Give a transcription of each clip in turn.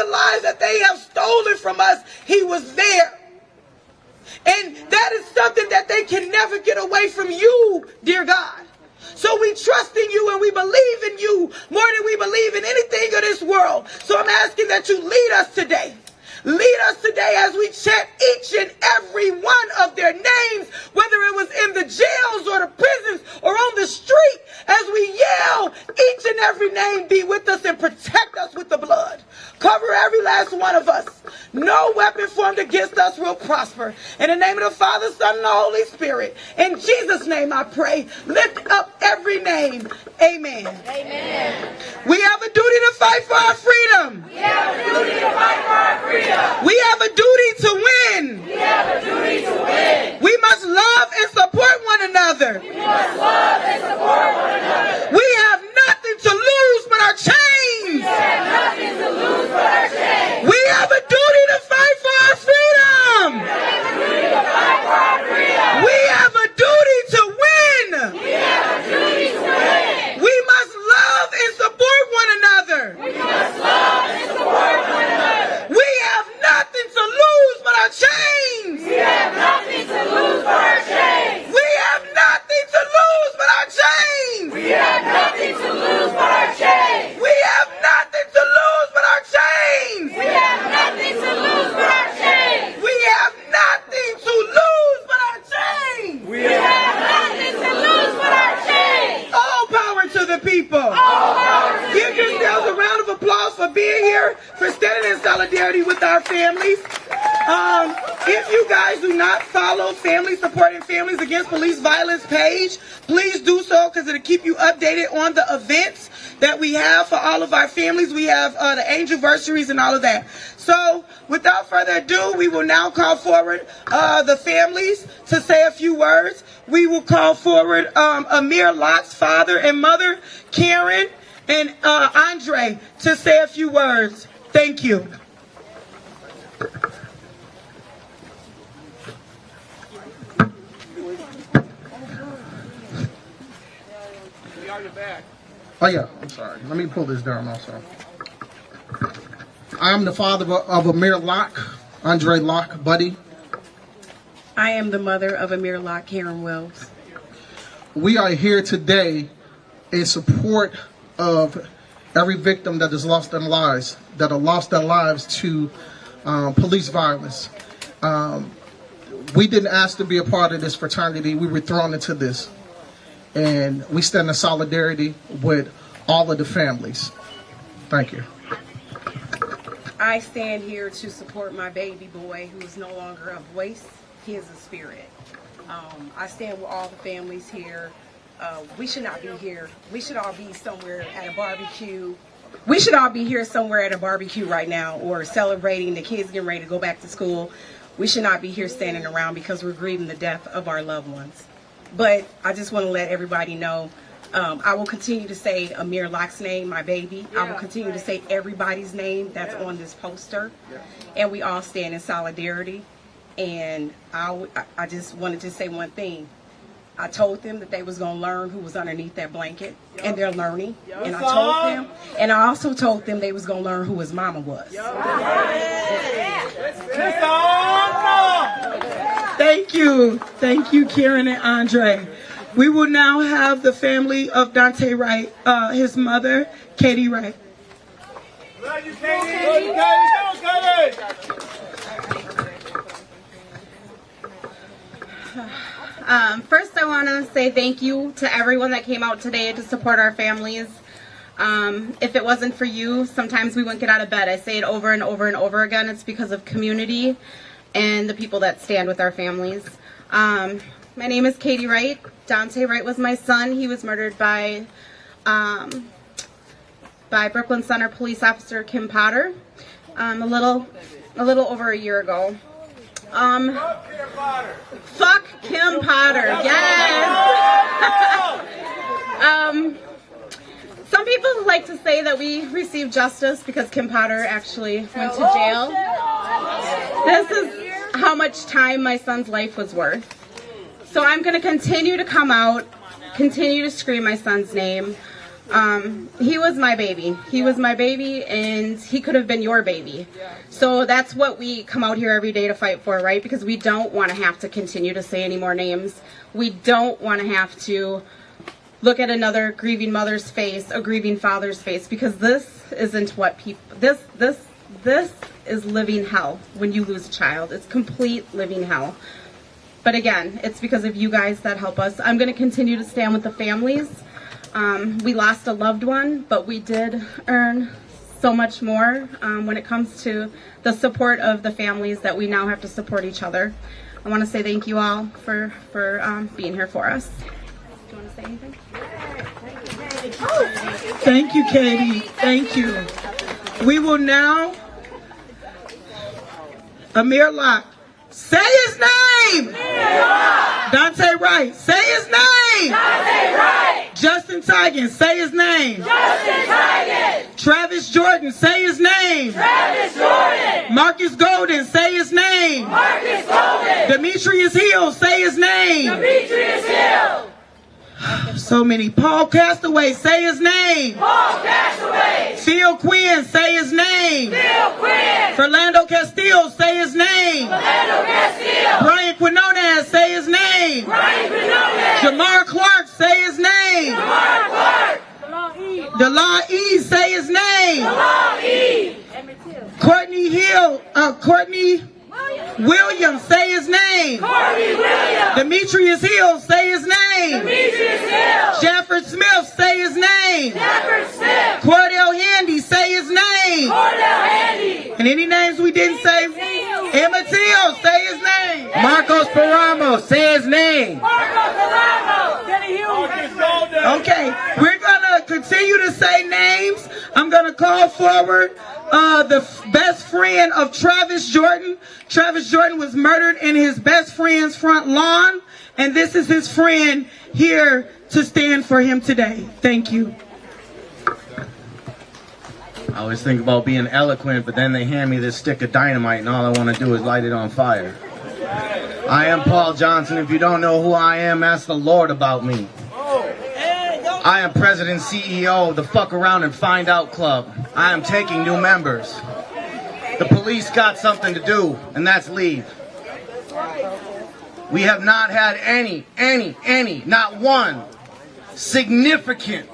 the lives that they have stolen from us, he was there. And that is something that they can never get away from you, dear God. So we trust in you and we believe in you more than we believe in anything of this world. So I'm asking that you lead us today. Lead us today as we chant each and every one of their names, whether it was in the jails or the prisons or on the street, as we yell each and every name, be with us and protect us with the blood. Cover every last one of us. No weapon formed against us will prosper. In the name of the Father, Son, and the Holy Spirit. In Jesus' name I pray. Lift up every name. Amen. Amen. We have a duty to fight for our freedom. We have a duty to fight for our freedom. We have a duty to win. We have a duty to win. We must love and support one another. We must love and support one another. We have nothing to lose but our chains. We have nothing to lose but our chains. We have a duty to fight for our freedom. We have a duty to fight for our freedom. We have a duty to win. We have a duty to win. We must love and support one another. We must love and support one another. We have nothing to lose but our chains. We have nothing to lose but our chains. We have nothing to lose but our chains. We have nothing to lose but our chains. We have nothing to lose but our chains. We have nothing to lose but our chains. We have nothing to lose but our chains. We have nothing to lose but our chains. All power to the people. All power to Give the people. yourselves a round of applause for being here, for standing in solidarity with our families. If you guys do not follow Family Supporting Families Against Police Violence page, please do so, because it'll keep you updated on the events that we have for all of our families. We have the anniversaries and all of that. So without further ado, we will now call forward the families to say a few words. We will call forward Amir Locke's father and mother, Karen and Andre, to say a few words. Thank you. Oh yeah, I'm sorry. Let me pull this down also. I'm the father of Amir Locke, Andre Locke, buddy. I am the mother of Amir Locke, Karen Wells. We are here today in support of every victim that has lost their lives, that have lost their lives to police violence. We didn't ask to be a part of this fraternity. We were thrown into this. And we stand in solidarity with all of the families. Thank you. I stand here to support my baby boy, who is no longer a voice. He is a spirit. I stand with all the families here. We should not be here. We should all be somewhere at a barbecue. We should all be here somewhere at a barbecue right now, or celebrating the kids getting ready to go back to school. We should not be here standing around because we're grieving the death of our loved ones. But I just want to let everybody know, I will continue to say Amir Locke's name, my baby. I will continue to say everybody's name that's on this poster. And we all stand in solidarity. And I just wanted to say one thing. I told them that they was going to learn who was underneath that blanket. And they're learning. And I told them. And I also told them they was going to learn who his mama was. Thank you. Thank you, Karen and Andre. We will now have the family of Dante Wright, his mother, Katie Wright. Love you, Katie. Love you, Katie. First, I want to say thank you to everyone that came out today to support our families. If it wasn't for you, sometimes we wouldn't get out of bed. I say it over and over and over again. It's because of community and the people that stand with our families. My name is Katie Wright. Dante Wright was my son. He was murdered by Brooklyn Center police officer Kim Potter a little over a year ago. Fuck Kim Potter. Yes. Some people like to say that we received justice because Kim Potter actually went to jail. This is how much time my son's life was worth. So I'm going to continue to come out, continue to scream my son's name. He was my baby. He was my baby, and he could have been your baby. So that's what we come out here every day to fight for, right? Because we don't want to have to continue to say any more names. We don't want to have to look at another grieving mother's face, a grieving father's face, because this isn't what people, this is living hell when you lose a child. It's complete living hell. But again, it's because of you guys that help us. I'm going to continue to stand with the families. We lost a loved one, but we did earn so much more when it comes to the support of the families that we now have to support each other. I want to say thank you all for being here for us. Do you want to say anything? Thank you, Katie. Thank you. We will now, Amir Locke, say his name. Dante Wright, say his name. Dante Wright. Justin Tigan, say his name. Justin Tigan. Travis Jordan, say his name. Travis Jordan. Marcus Golden, say his name. Marcus Golden. Demetrius Hill, say his name. Demetrius Hill. So many. Paul Castaway, say his name. Paul Castaway. Phil Quinn, say his name. Phil Quinn. Fernando Castillo, say his name. Fernando Castillo. Brian Quinones, say his name. Brian Quinones. Jamar Clark, say his name. Jamar Clark. DeLon E, say his name. DeLon E. Courtney Williams, say his name. Courtney Williams. Demetrius Hill, say his name. Demetrius Hill. Shepard Smith, say his name. Shepard Smith. Cordell Handy, say his name. Cordell Handy. And any names we didn't say? Emmett Till, say his name. Marcos Paramo, say his name. Marcos Paramo. Okay, we're gonna continue to say names. I'm gonna call forward the best friend of Travis Jordan. Travis Jordan was murdered in his best friend's front lawn, and this is his friend here to stand for him today. Thank you. I always think about being eloquent, but then they hand me this stick of dynamite and all I want to do is light it on fire. I am Paul Johnson. If you don't know who I am, ask the Lord about me. I am President CEO of the Fuck Around and Find Out Club. I am taking new members. The police got something to do, and that's leave. We have not had not one significant.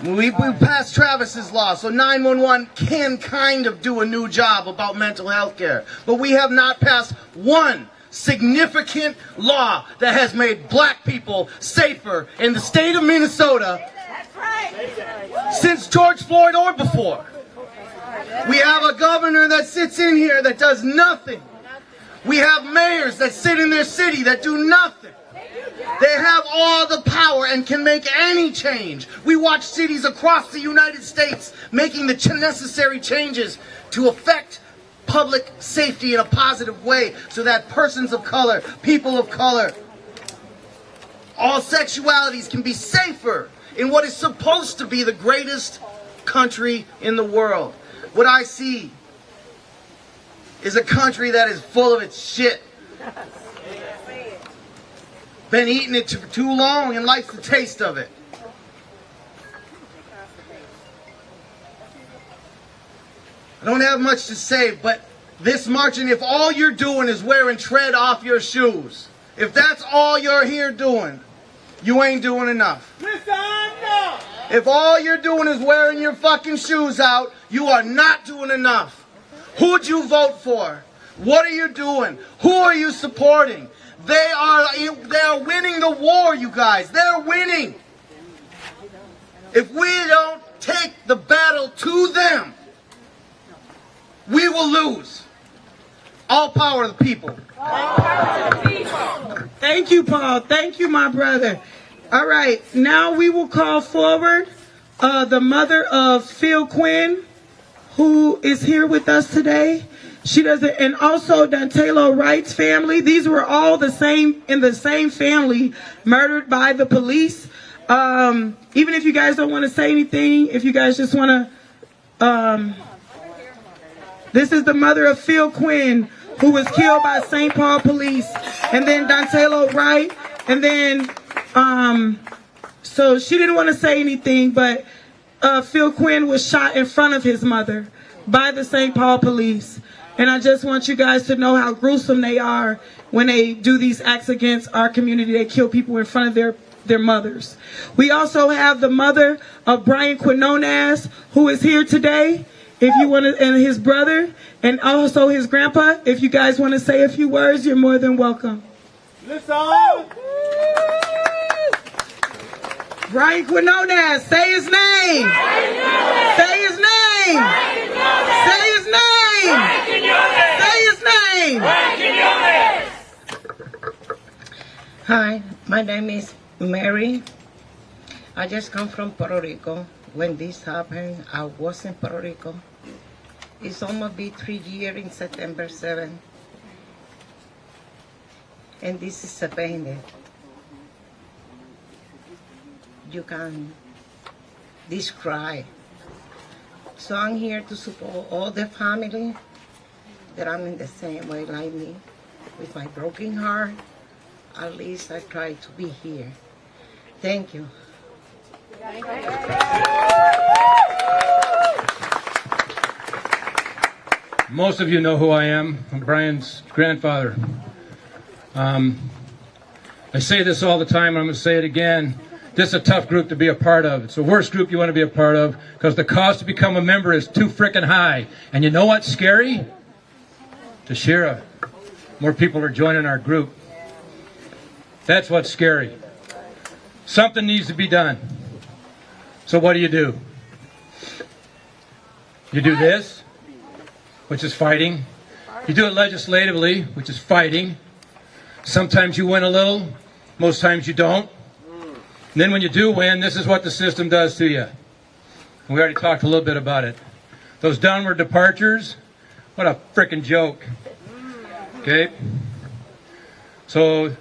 We passed Travis's law, so 911 can kind of do a new job about mental health care. But we have not passed one significant law that has made black people safer in the state of Minnesota since George Floyd or before. We have a governor that sits in here that does nothing. We have mayors that sit in their city that do nothing. They have all the power and can make any change. We watch cities across the United States making the necessary changes to affect public safety in a positive way so that persons of color, people of color, all sexualities can be safer in what is supposed to be the greatest country in the world. What I see is a country that is full of its shit. Been eating it for too long and likes the taste of it. I don't have much to say, but this marching, if all you're doing is wearing tread off your shoes, if that's all you're here doing, you ain't doing enough. If all you're doing is wearing your fucking shoes out, you are not doing enough. Who'd you vote for? What are you doing? Who are you supporting? They are winning the war, you guys. They're winning. If we don't take the battle to them, we will lose. All power to the people. All power to the people. Thank you, Paul. Thank you, my brother. All right, now we will call forward the mother of Phil Quinn, who is here with us today. She doesn't, and also Dantelo Wright's family. These were all the same in the same family, murdered by the police. Even if you guys don't want to say anything, if you guys just want to, this is the mother of Phil Quinn, who was killed by St. Paul police, and then Dantelo Wright, and then So she didn't want to say anything, but Phil Quinn was shot in front of his mother by the St. Paul police. And I just want you guys to know how gruesome they are when they do these acts against our community. They kill people in front of their mothers. We also have the mother of Brian Quinones, who is here today. If you want to, and his brother, and also his grandpa. If you guys want to say a few words, you're more than welcome. Listen. Brian Quinones, say his name. Say his name. Say his name. Say his name. Hi, my name is Mary. I just come from Puerto Rico. When this happened, I was in Puerto Rico. It's almost be 3 years in September 7. And this is a pain that you can describe. So I'm here to support all the family that I'm in the same way like me. With my broken heart, at least I try to be here. Thank you. Most of you know who I am. I'm Brian's grandfather. I say this all the time, and I'm going to say it again. This is a tough group to be a part of. It's the worst group you want to be a part of because the cost to become a member is too frickin' high. And you know what's scary? Tashira, more people are joining our group. That's what's scary. Something needs to be done. So what do? You do this, which is fighting. You do it legislatively, which is fighting. Sometimes you win a little, most times you don't. And then when you do win, this is what the system does to you. We already talked a little bit about it. Those downward departures, what a frickin' joke. Okay? So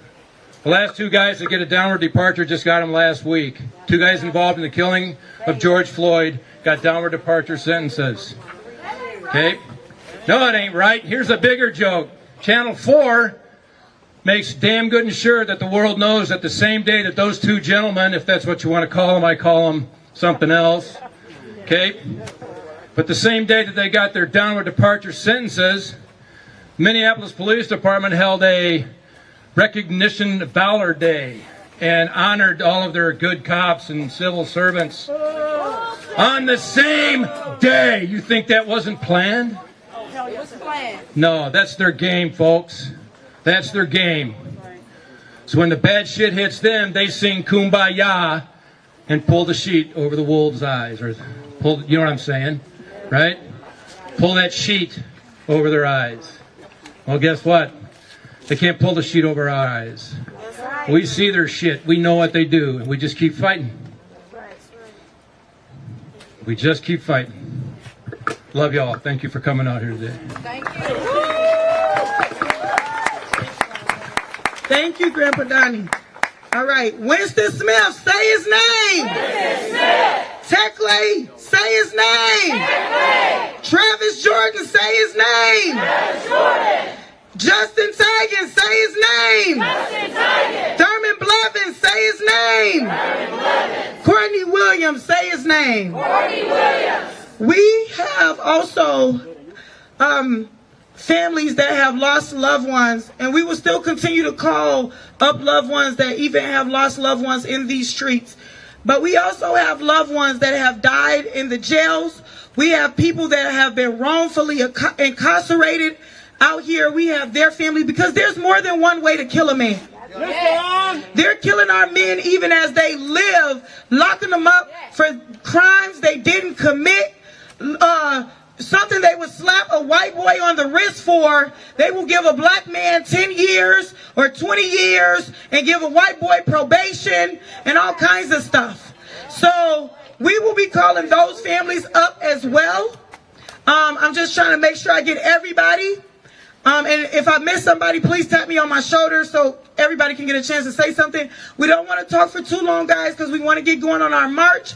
the last 2 guys that get a downward departure just got them last week. 2 guys involved in the killing of George Floyd got downward departure sentences. Okay? No, it ain't right. Here's a bigger joke. Channel 4 makes damn good and sure that the world knows that the same day that those 2 gentlemen, if that's what you want to call them, I call them something else, okay? But the same day that they got their downward departure sentences, Minneapolis Police Department held a recognition valor day and honored all of their good cops and civil servants on the same day. You think that wasn't planned? No, that's their game, folks. That's their game. So when the bad shit hits them, they sing Kumbaya and pull the sheet over the wolves' eyes. Or pull, you know what I'm saying? Right? Pull that sheet over their eyes. Well, guess what? They can't pull the sheet over our eyes. We see their shit. We know what they do. And we just keep fighting. We just keep fighting. Love y'all. Thank you for coming out here today. Thank you. Thank you, Grandpa Donnie. All right, Winston Smith, say his name. Winston Smith. Teckley, say his name. Teckley. Travis Jordan, say his name. Travis Jordan. Justin Tigan, say his name. Justin Tigan. Thurman Blevins, say his name. Thurman Blevins. Courtney Williams, say his name. Courtney Williams. We have also families that have lost loved ones, and we will still continue to call up loved ones that even have lost loved ones in these streets. But we also have loved ones that have died in the jails. We have people that have been wrongfully incarcerated out here. We have their family, because there's more than one way to kill a man. Yes. They're killing our men even as they live, locking them up for crimes they didn't commit. Something they would slap a white boy on the wrist for, they will give a black man 10 years or 20 years and give a white boy probation and all kinds of stuff. So we will be calling those families up as well. I'm just trying to make sure I get everybody. And if I miss somebody, please tap me on my shoulder so everybody can get a chance to say something. We don't want to talk for too long, guys, because we want to get going on our march.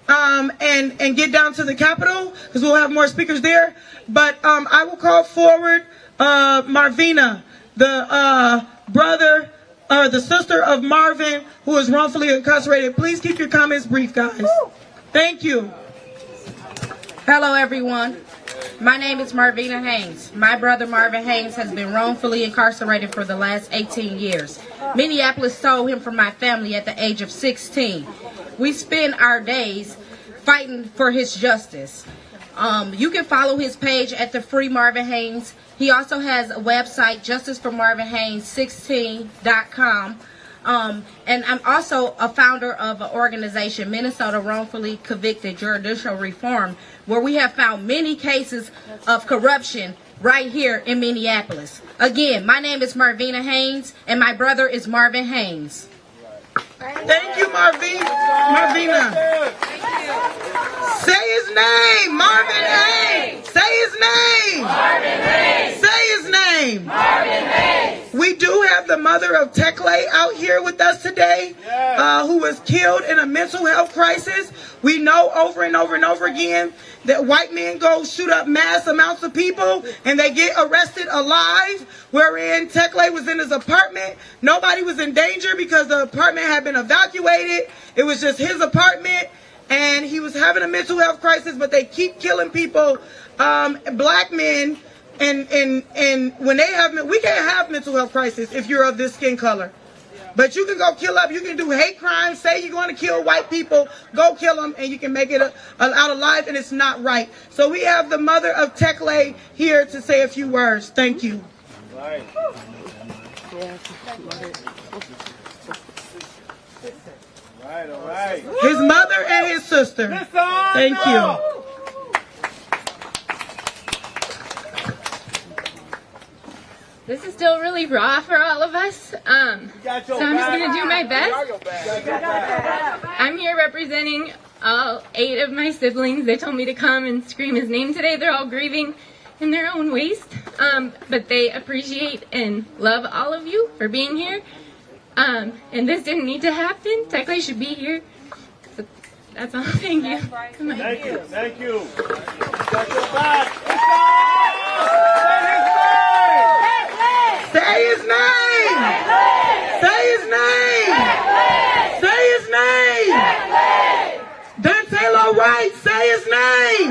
And get down to the Capitol, because we'll have more speakers there. But I will call forward Marvina, the brother the sister of Marvin, who is wrongfully incarcerated. Please keep your comments brief, guys. Thank you. Hello, everyone. My name is Marvina Haynes. My brother Marvin Haynes has been wrongfully incarcerated for the last 18 years. Minneapolis stole him from my family at the age of 16. We spend our days fighting for his justice. You can follow his page at the Free Marvin Haynes. He also has a website, justiceformarvinhaynes16.com. And I'm also a founder of an organization, Minnesota Wrongfully Convicted Judicial Reform, where we have found many cases of corruption right here in Minneapolis. Again, my name is Marvina Haynes, and my brother is Marvin Haynes. Thank you, Marvina. Say his name, Marvin Haynes. Say his name. Marvin Haynes. Say his name. Marvin Haynes. We do have the mother of Tekle out here with us today, who was killed in a mental health crisis. We know over and over and over again that white men go shoot up mass amounts of people and they get arrested alive, wherein Tekle was in his apartment. Nobody was in danger because the apartment had been evacuated. It was just his apartment, and he was having a mental health crisis, but they keep killing people, black men, and when they have, we can't have mental health crisis if you're of this skin color. But you can go kill up, you can do hate crimes, say you're going to kill white people, go kill them, and you can make it out alive, and it's not right. So we have the mother of Tekle here to say a few words. Thank you. Right. All right. His mother and his sister. Thank you. This is still really raw for all of us, so I'm just going to do my best. I'm here representing all 8 of my siblings. They told me to come and scream his name today. They're all grieving in their own ways, but they appreciate and love all of you for being here. And this didn't need to happen. Tekle should be here. So that's all. Thank you. Thank you. Thank you. Got your back. Say his name. Say his name. Say his name. Dantelo Wright. Say his name.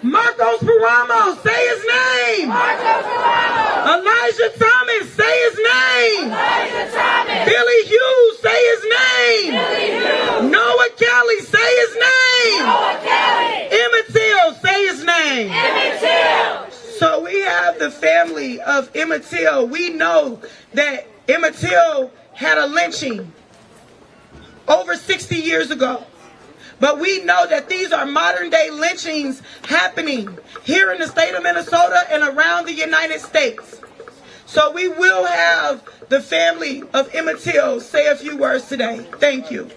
Marcos Paramo. Say his name. Elijah Thomas. Say his name. Billy Hughes. Say his name. Noah Kelly. Say his name. Emmett Till. Say his name. So we have the family of Emmett Till. We know that Emmett Till had a lynching over 60 years ago. But we know that these are modern day lynchings happening here in the state of Minnesota and around the United States. So we will have the family of Emmett Till say a few words today. Thank you.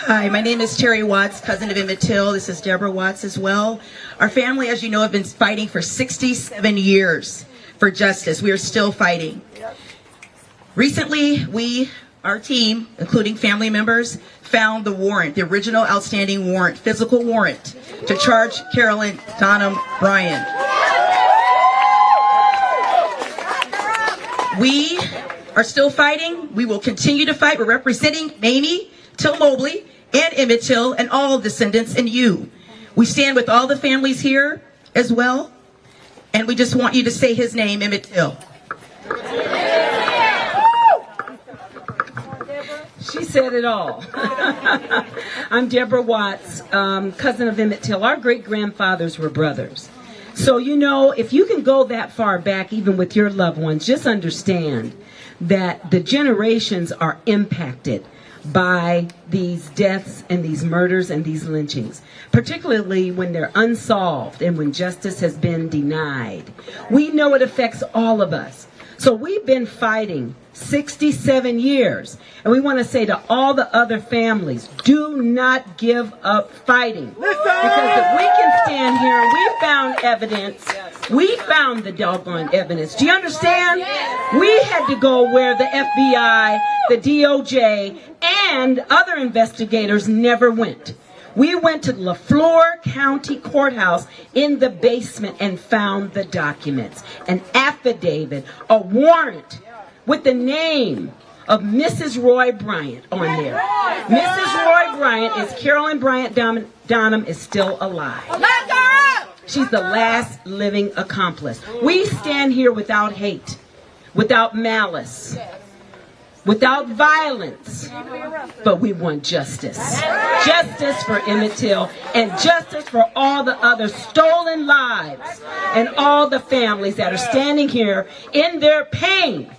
Hi, my name is Terry Watts, cousin of Emmett Till. This is Deborah Watts as well. Our family, as you know, have been fighting for 67 years for justice. We are still fighting. Recently, our team, including family members, found the warrant, the original outstanding warrant, physical warrant, to charge Carolyn Donham Bryan. We are still fighting. We will continue to fight. We're representing Mamie Till Mobley and Emmett Till and all descendants and you. We stand with all the families here as well, and we just want you to say his name, Emmett Till. She said it all. I'm Deborah Watts, cousin of Emmett Till. Our great-grandfathers were brothers. So, you know, if you can go that far back, even with your loved ones, just understand that the generations are impacted by these deaths and these murders and these lynchings, particularly when they're unsolved and when justice has been denied. We know it affects all of us. So we've been fighting 67 years. And we want to say to all the other families, do not give up fighting. Because if we can stand here and we found evidence, we found the doggone evidence. Do you understand? We had to go where the FBI, the DOJ, and other investigators never went. We went to LaFleur County Courthouse in the basement and found the documents, an affidavit, a warrant with the name of Mrs. Roy Bryant on there. Mrs. Roy Bryant is Carolyn Bryant Donham is still alive. She's the last living accomplice. We stand here without hate, without malice, without violence, but we want justice. Justice for Emmett Till and justice for all the other stolen lives and all the families that are standing here in their pain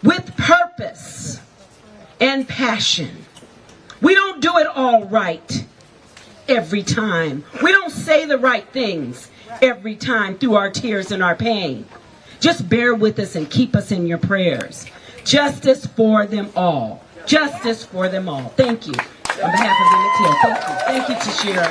with purpose and passion. We don't do it all right every time. We don't say the right things every time through our tears and our pain. Just bear with us and keep us in your prayers. Justice for them all. Justice for them all. Thank you. On behalf of Emmett Till, thank you. Thank you, Tashira.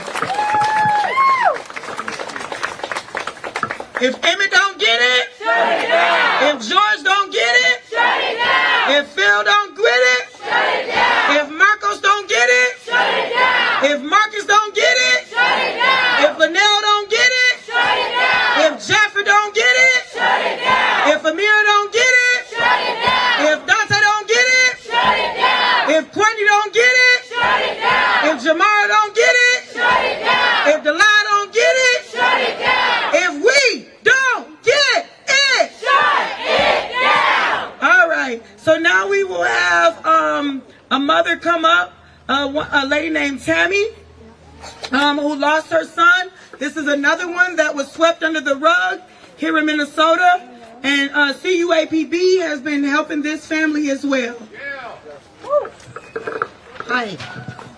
If Emmett don't get it, shut it down. If George don't get it, shut it down. If Phil don't get it, shut it down. If Marcos don't get it, shut it down. If Marcus don't get it, shut it down. If Linnell don't get it, shut it down. If Jeffrey don't get it, shut it down. If Amira don't get it, shut it down. If Dante don't get it, shut it down. If Courtney don't get it, shut it down. If Jamara don't get it, shut it down. If Delilah don't get it, shut it down. If we don't get it, shut it down. All right. So now we will have a mother come up, a lady named Tammy, who lost her son. This is another one that was swept under the rug here in Minnesota, and CUAPB has been helping this family as well. Hi,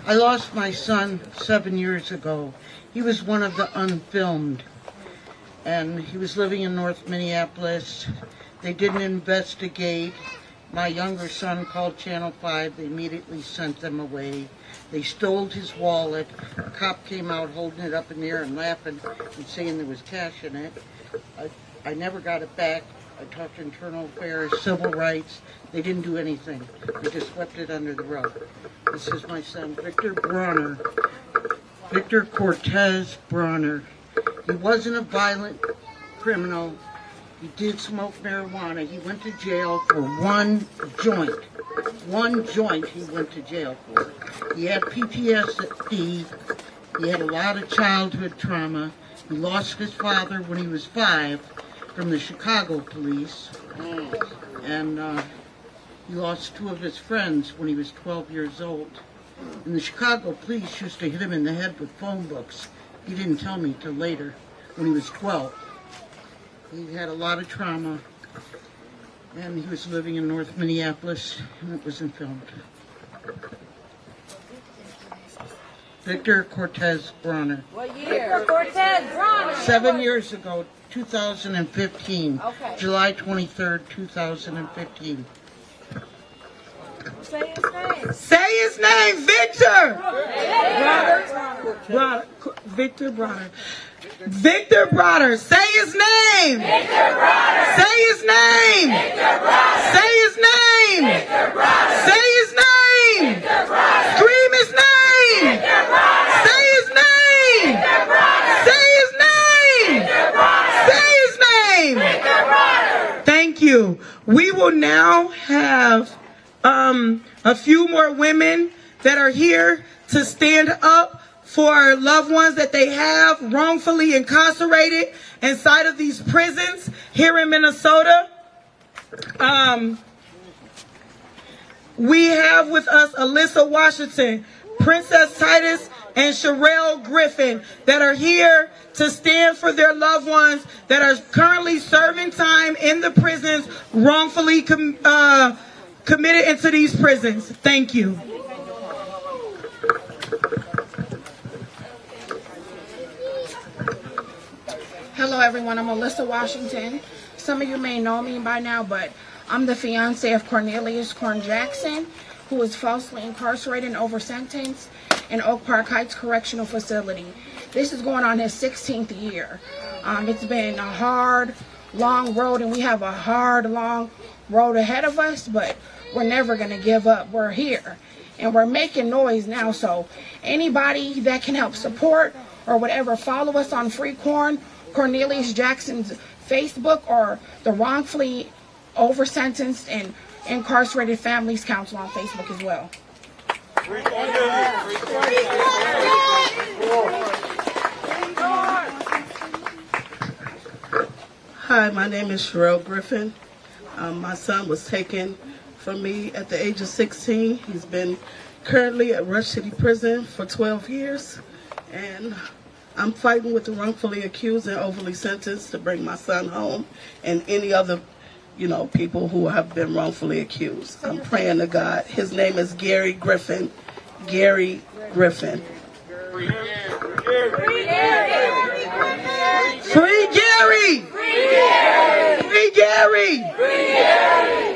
I lost my son 7 years ago. He was one of the unfilmed, and he was living in North Minneapolis. They didn't investigate. My younger son called Channel 5. They immediately sent them away. They stole his wallet. A cop came out holding it up in the air and laughing and saying there was cash in it. I never got it back. I talked to Internal Affairs, Civil Rights. They didn't do anything. They just swept it under the rug. This is my son, Victor Bronner. Victor Cortez Bronner. He wasn't a violent criminal. He did smoke marijuana. He went to jail for one joint. One joint he went to jail for. He had PTSD. He had a lot of childhood trauma. He lost his father when he was 5 from the Chicago police. And he lost 2 of his friends when he was 12 years old. And the Chicago police used to hit him in the head with phone books. He didn't tell me till later, when he was 12. He had a lot of trauma, and he was living in North Minneapolis, and it wasn't filmed. Victor Cortez Bronner. What year? Victor Cortez Bronner. 7 years ago, 2015. Okay. July 23rd, 2015. Say his name. Say his name, Victor. Bronner. Victor Bronner. Victor Bronner. Say his name. Victor Bronner. Say his name. Victor Bronner. Say his name. Victor Bronner. Say his name. Victor Bronner. Scream his name. Victor Bronner. Say his name. Victor Bronner. Say his name. Victor Bronner. Say his name. Victor Bronner. Thank you. We will now have a few more women that are here to stand up for loved ones that they have wrongfully incarcerated inside of these prisons here in Minnesota. We have with us Alyssa Washington, Princess Titus, and Sherelle Griffin that are here to stand for their loved ones that are currently serving time in the prisons wrongfully committed into these prisons. Thank you. Hello everyone, I'm Alyssa Washington. Some of you may know me by now, but I'm the fiance of Cornelius Corn Jackson, who was falsely incarcerated and over-sentenced in Oak Park Heights Correctional Facility. This is going on his 16th year. It's been a hard, long road, and we have a hard, long road ahead of us, but we're never going to give up. We're here. and we're making noise now. So anybody that can help support or whatever, follow us on Free Cornelius Jackson's Facebook, or the Wrongfully Over Sentenced and Incarcerated Families Council on Facebook as well. Hi, my name is Sherelle Griffin. My son was taken from me at the age of 16. He's been currently at Rush City Prison for 12 years. And I'm fighting with the wrongfully accused and overly sentenced to bring my son home, and any other, people who have been wrongfully accused. I'm praying to God. His name is Gary Griffin. Gary Griffin. Free Gary! Free Gary!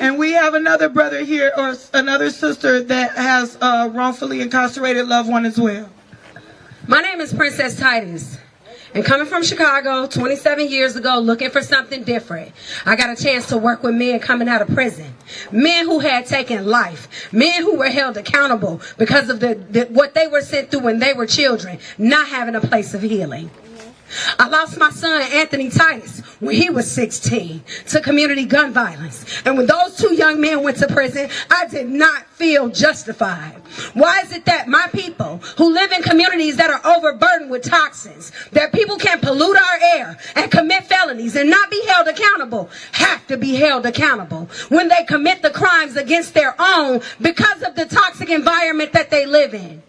And we have another brother here, or another sister that has a wrongfully incarcerated loved one as well. My name is Princess Titus, and coming from Chicago 27 years ago looking for something different, I got a chance to work with men coming out of prison. Men who had taken life. Men who were held accountable because of what they were sent through when they were children, not having a place of healing. I lost my son, Anthony Titus, when he was 16 to community gun violence. And when those two young men went to prison, I did not feel justified. Why is it that my people who live in communities that are overburdened with toxins, that people can pollute our air and commit felonies and not be held accountable, have to be held accountable when they commit the crimes against their own because of the toxic environment that they live in?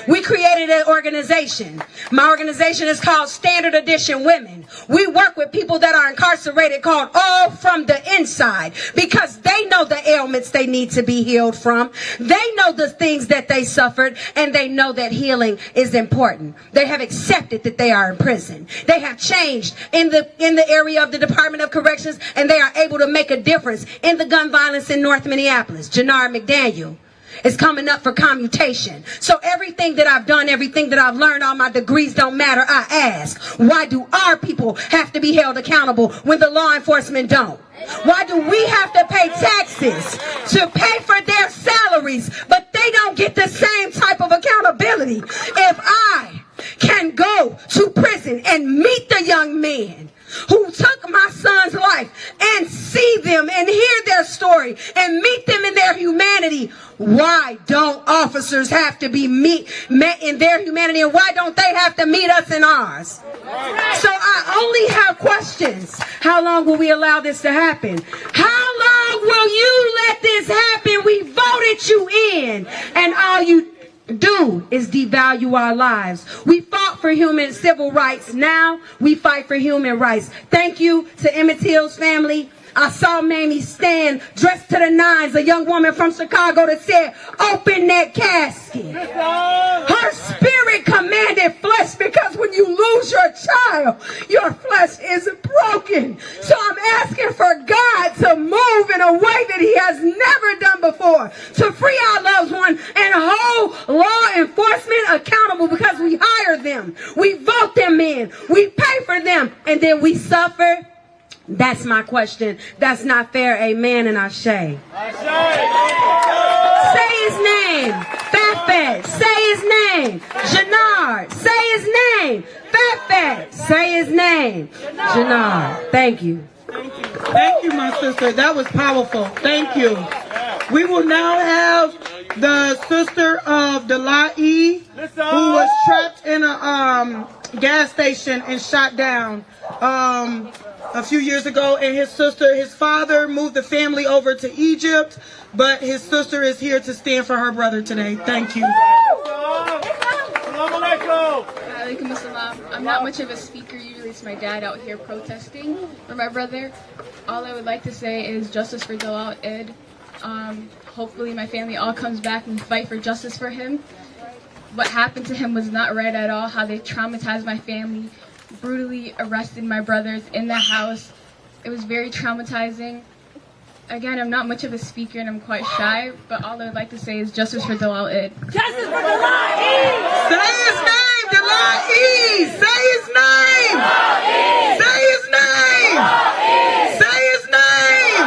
We created an organization. My organization is called Standard Edition Women. We work with people that are incarcerated, called All From the Inside, because they know the ailments they need to be healed from. They know the things that they suffered, and they know that healing is important. They have accepted that they are in prison. They have changed in the area of the Department of Corrections, and they are able to make a difference in the gun violence in North Minneapolis. Jannar McDaniel is coming up for commutation. So everything that I've done, everything that I've learned, all my degrees don't matter. I ask, why do our people have to be held accountable when the law enforcement don't? Why do we have to pay taxes to pay for their salaries, but they don't get the same type of accountability? If I can go to prison and meet the young men who took my son's life and see them and hear their story and meet them in their humanity, why don't officers have to be met in their humanity, and why don't they have to meet us in ours? So I only have questions. How long will we allow this to happen? How long will you let this happen? We voted you in, and all you do is devalue our lives. We fought for human civil rights. Now we fight for human rights. Thank you to Emmett Till's family. I saw Mamie stand dressed to the nines, a young woman from Chicago that said, "Open that casket." Her spirit commanded flesh, because when you lose your child, your flesh is broken. So I'm asking for God to move in a way that he has never done before, to free our loved one and hold law enforcement accountable, because we hire them, we vote them in, we pay for them, and then we suffer. That's my question. That's not fair. Amen and Ashe. Say his name. Fat. Say his name. Jannar. Say his name. Fat. Say his name. Jannar. Thank you. Thank you, my sister. That was powerful. Thank you. We will now have the sister of Delai, who was trapped in a gas station and shot down a few years ago, and his father moved the family over to Egypt, but his sister is here to stand for her brother today. Thank you. I'm not much of a speaker. Usually it's my dad out here protesting for my brother. All I would like to say is justice for Dalal Ed. Hopefully my family all comes back and fight for justice for him. What happened to him was not right at all. How they traumatized my family, brutally arrested my brothers in the house. It was very traumatizing. Again, I'm not much of a speaker and I'm quite shy, but all I would like to say is justice for Dalal Ed. Justice for Dalal Ed! Say his name, Dalal Ed! Say his name! Say his name! Say his name!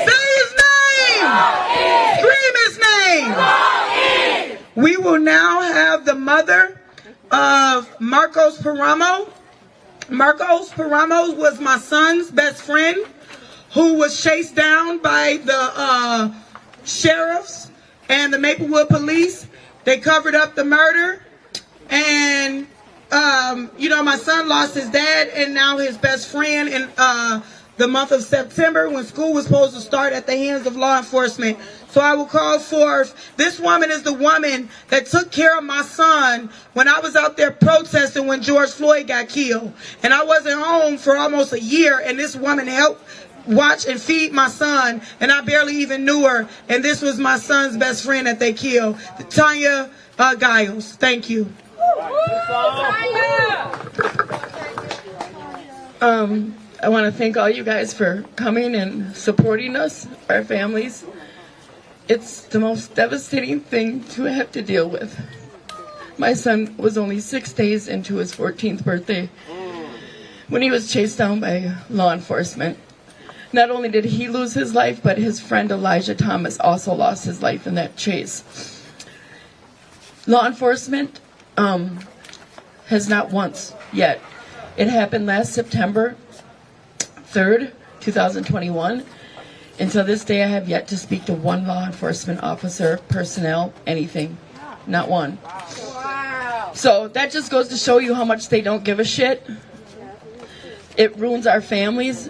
Say his name! Scream his name! We will now have the mother of Marcos Paramo. Marcos Paramo was my son's best friend who was chased down by the sheriffs and the Maplewood police. They covered up the murder, and my son lost his dad and now his best friend in the month of September when school was supposed to start at the hands of law enforcement. So I will call forth, this woman is the woman that took care of my son when I was out there protesting when George Floyd got killed. And I wasn't home for almost a year, and this woman helped watch and feed my son, and I barely even knew her. And this was my son's best friend that they killed, Tanya Giles. Thank you. I want to thank all you guys for coming and supporting us, our families. It's the most devastating thing to have to deal with. My son was only 6 days into his 14th birthday when he was chased down by law enforcement. Not only did he lose his life, but his friend Elijah Thomas also lost his life in that chase. Law enforcement has not once yet. It happened last September 3rd, 2021. Until this day, I have yet to speak to one law enforcement officer, personnel, anything. Not one. Wow. So that just goes to show you how much they don't give a shit. It ruins our families.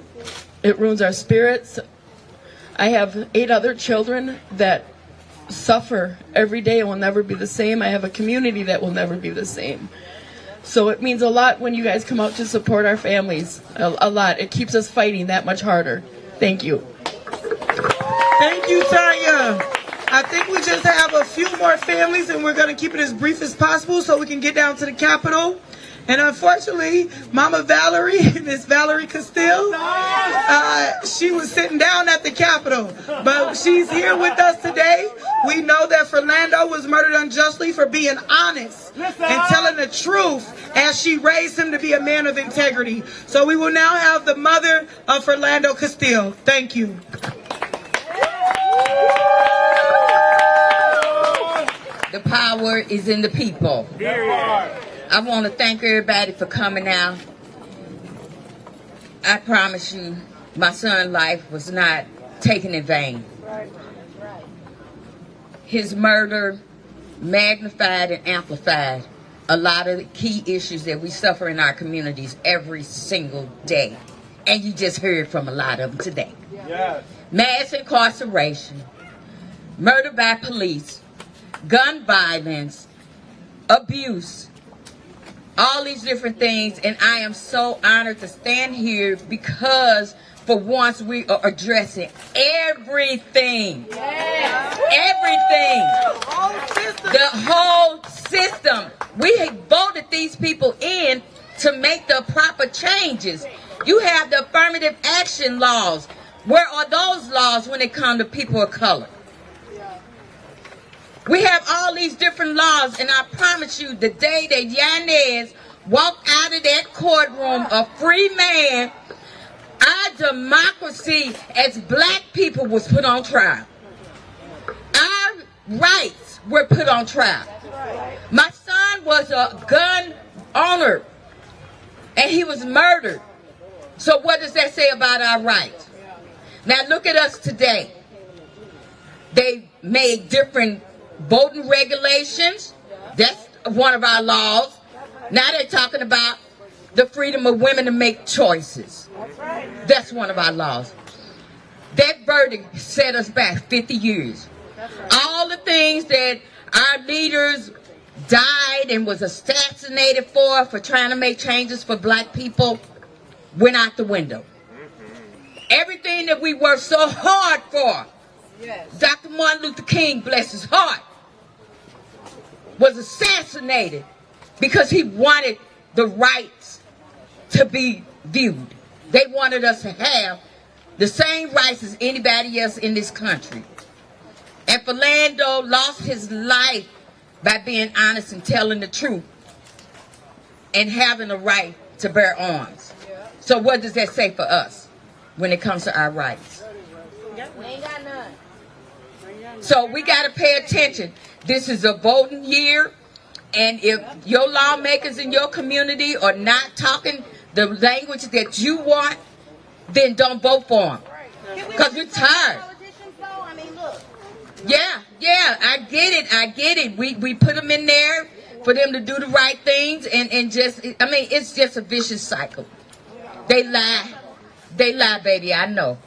It ruins our spirits. I have 8 other children that suffer every day and will never be the same. I have a community that will never be the same. So it means a lot when you guys come out to support our families. A lot. It keeps us fighting that much harder. Thank you. Thank you, Tanya. I think we just have a few more families, and we're going to keep it as brief as possible so we can get down to the Capitol. And unfortunately, Mama Valerie, Miss Valerie Castile, she was sitting down at the Capitol. But she's here with us today. We know that Fernando was murdered unjustly for being honest and telling the truth as she raised him to be a man of integrity. So we will now have the mother of Fernando Castile. Thank you. The power is in the people. I want to thank everybody for coming out. I promise you, my son's life was not taken in vain. His murder magnified and amplified a lot of the key issues that we suffer in our communities every single day. And you just heard from a lot of them today. Yes. Mass incarceration, murder by police, gun violence, abuse, all these different things. And I am so honored to stand here because for once we are addressing everything. Yes. Everything. The whole system. We have voted these people in to make the proper changes. You have the affirmative action laws. Where are those laws when it comes to people of color? We have all these different laws, and I promise you, the day that Yanez walked out of that courtroom a free man, our democracy as black people was put on trial. Our rights were put on trial. My son was a gun owner, and he was murdered. So what does that say about our rights? Now look at us today. They made different voting regulations. That's one of our laws. Now they're talking about the freedom of women to make choices. That's one of our laws. That verdict set us back 50 years. All the things that our leaders died and was assassinated for trying to make changes for black people, went out the window. Everything that we worked so hard for, Dr. Martin Luther King, bless his heart, was assassinated because he wanted the rights to be viewed. They wanted us to have the same rights as anybody else in this country. And Philando lost his life by being honest and telling the truth and having a right to bear arms. So what does that say for us when it comes to our rights? We ain't got none. So we got to pay attention. This is a voting year, and if your lawmakers in your community are not talking the language that you want, then don't vote for them. Because we're tired. Yeah, I get it. We put them in there for them to do the right things, and just, I mean, it's just a vicious cycle. They lie, baby, I know.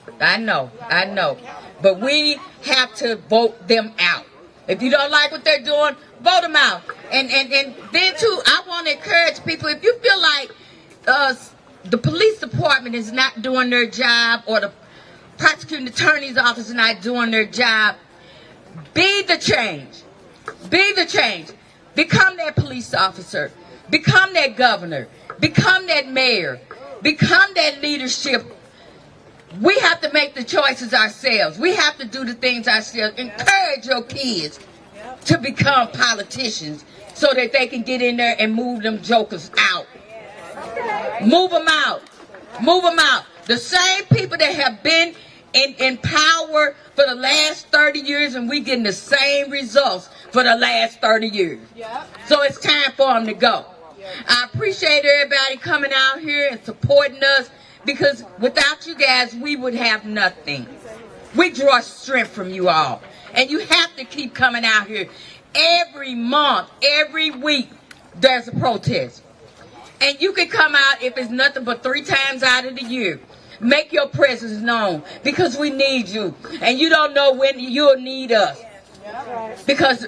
But we have to vote them out. If you don't like what they're doing, vote them out. And then too, I want to encourage people, if you feel like the police department is not doing their job, or the prosecuting attorney's office is not doing their job, be the change. Be the change. Become that police officer. Become that governor. Become that mayor. Become that leadership. We have to make the choices ourselves. We have to do the things ourselves. Encourage your kids to become politicians so that they can get in there and move them jokers out. Move them out. Move them out. The same people that have been in power for the last 30 years, and we getting the same results for the last 30 years. So it's time for them to go. I appreciate everybody coming out here and supporting us, because without you guys, we would have nothing. We draw strength from you all. And you have to keep coming out here. Every month, every week, there's a protest. And you can come out if it's nothing but 3 times out of the year. Make your presence known, because we need you. And you don't know when you'll need us. Because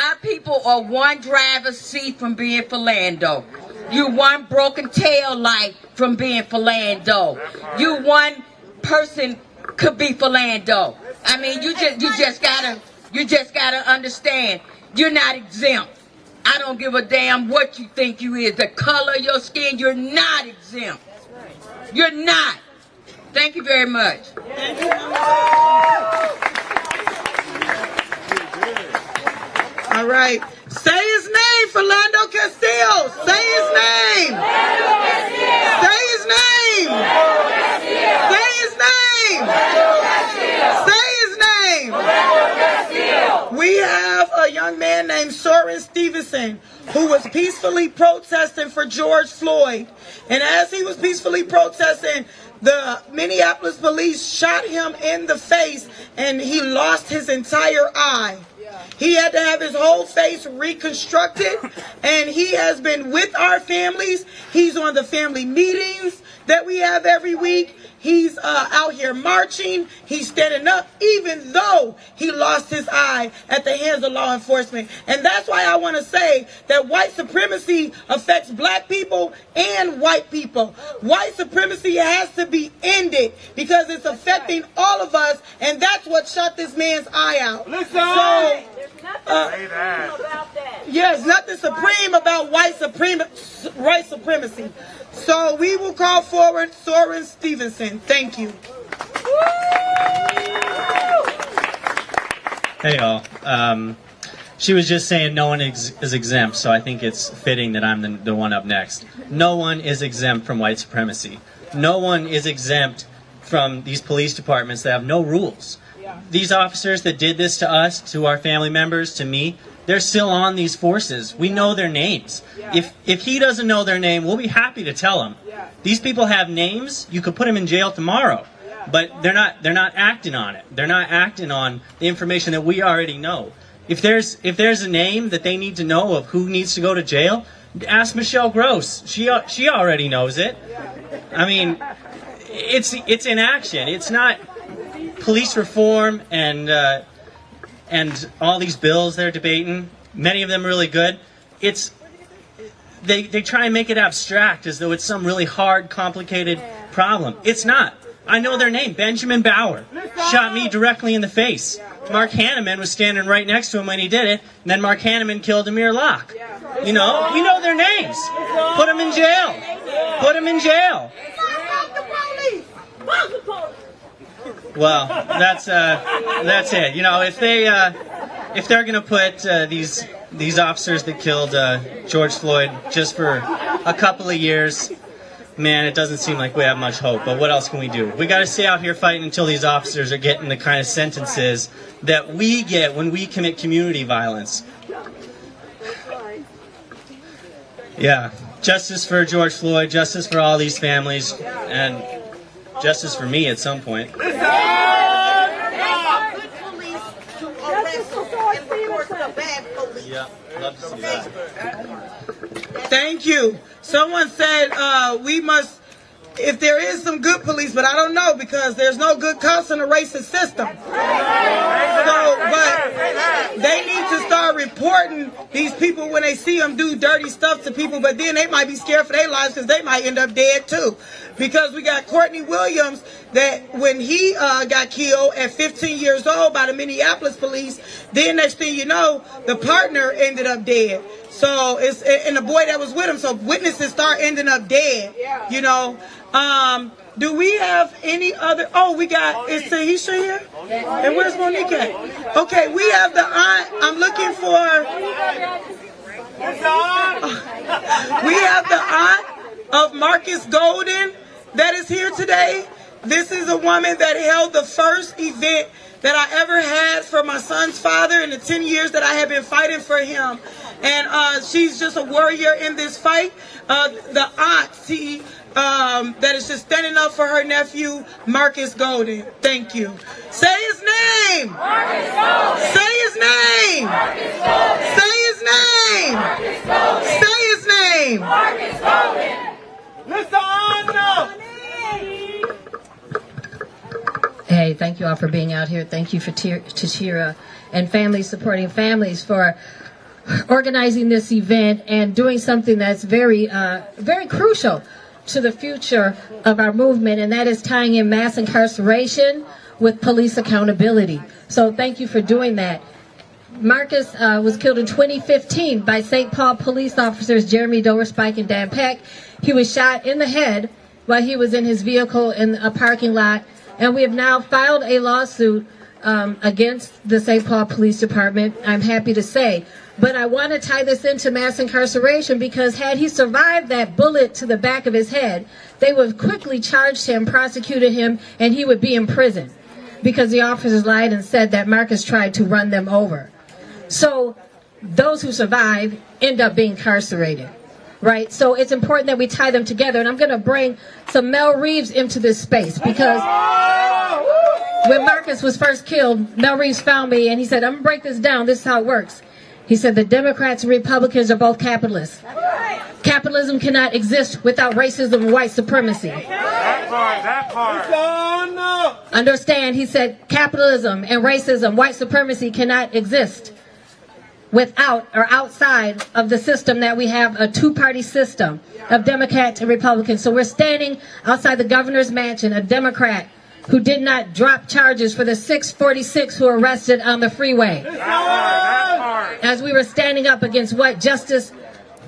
our people are one driver's seat from being Philando. You one broken tail light from being Philando. You one person could be Philando. I mean, you just gotta understand, you're not exempt. I don't give a damn what you think you is. The color of your skin, you're not exempt. You're not. Thank you very much. All right. Say his name, Philando Castile. Say his name. Say his name. Say his name. Say his name. We have a young man named Sauron Stevenson who was peacefully protesting for George Floyd. And as he was peacefully protesting, the Minneapolis police shot him in the face, and he lost his entire eye. He had to have his whole face reconstructed, and he has been with our families. He's on the family meetings that we have every week. He's out here marching. He's standing up, even though he lost his eye at the hands of law enforcement. And that's why I want to say that white supremacy affects black people and white people. White supremacy has to be ended, because it's affecting all of us, and that's what shot this man's eye out. Yes, nothing supreme about white supremacy. So we will call forward Sauron Stevenson. Thank you. Hey y'all. She was just saying no one is exempt, so I think it's fitting that I'm the one up next. No one is exempt from white supremacy. No one is exempt from these police departments that have no rules. These officers that did this to us, to our family members, to me, they're still on these forces. We know their names. If he doesn't know their name, we'll be happy to tell him. These people have names. You could put them in jail tomorrow, but they're not acting on it. They're not acting on the information that we already know. If there's a name that they need to know of who needs to go to jail, ask Michelle Gross. She already knows it. I mean, it's in action. It's not police reform and all these bills they're debating. Many of them really good. They try and make it abstract as though it's some really hard, complicated problem. It's not. I know their name. Benjamin Bauer shot me directly in the face. Mark Hanneman was standing right next to him when he did it, and then Mark Hanneman killed Amir Locke. You know, we know their names. Put them in jail. Put them in jail. Well, that's it. You know, if they're gonna put these officers that killed George Floyd just for a couple of years, man, it doesn't seem like we have much hope, but what else can we do? We got to stay out here fighting until these officers are getting the kind of sentences that we get when we commit community violence. Yeah, justice for George Floyd, justice for all these families, and justice for me at some point. Yeah, love to see that. Thank you. Someone said we must, if there is some good police, but I don't know because there's no good cops in a racist system. So, but they need to start reporting these people when they see them do dirty stuff to people, but then they might be scared for their lives because they might end up dead too. Because we got Courtney Williams that when he got killed at 15 years old by the Minneapolis police, then next thing you know, the partner ended up dead. So it's, and the boy that was with him, so witnesses start ending up dead, you know. Do we have any other, oh, we got, is Tahisha here? And where's Monique at? Okay, we have the aunt, I'm looking for, we have the aunt of Marcus Golden that is here today. This is a woman that held the first event that I ever had for my son's father in the 10 years that I have been fighting for him. And she's just a warrior in this fight. The auntie that is just standing up for her nephew, Marcus Golden. Thank you. Say his name. Marcus Golden. Say his name. Marcus Golden. Say his name. Marcus Golden. Say his name. Marcus Golden. Mr. Arnold. Hey, thank you all for being out here. Thank you for Tashira and families supporting families for organizing this event and doing something that's very crucial to the future of our movement, and that is tying in mass incarceration with police accountability. So thank you for doing that. Marcus was killed in 2015 by St. Paul police officers Jeremy Doverspike and Dan Peck. He was shot in the head while he was in his vehicle in a parking lot. And we have now filed a lawsuit against the St. Paul Police Department, I'm happy to say. But I want to tie this into mass incarceration because had he survived that bullet to the back of his head, they would have quickly charged him, prosecuted him, and he would be in prison because the officers lied and said that Marcus tried to run them over. So those who survive end up being incarcerated. Right, so it's important that we tie them together, and I'm going to bring some Mel Reeves into this space because when Marcus was first killed, Mel Reeves found me and he said, I'm going to break this down, this is how it works. He said the Democrats and Republicans are both capitalists. Capitalism cannot exist without racism and white supremacy. That part. Understand, he said capitalism and racism, white supremacy cannot exist without or outside of the system that we have, a two-party system of Democrats and Republicans. So we're standing outside the governor's mansion, a Democrat who did not drop charges for the 646 who were arrested on the freeway. As we were standing up against what? Justice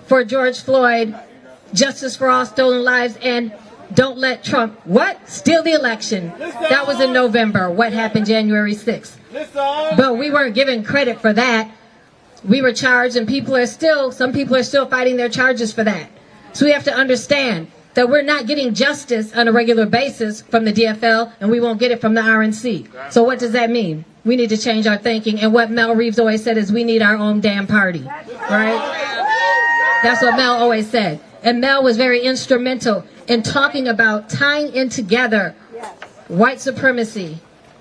for George Floyd, justice for all stolen lives, and don't let Trump, what? Steal the election. That was in November. What happened January 6th? But we weren't given credit for that. We were charged, and some people are still fighting their charges for that. So we have to understand that we're not getting justice on a regular basis from the DFL, and we won't get it from the RNC. So what does that mean? We need to change our thinking, and what Mel Reeves always said is we need our own damn party, right? That's what Mel always said. And Mel was very instrumental in talking about tying in together white supremacy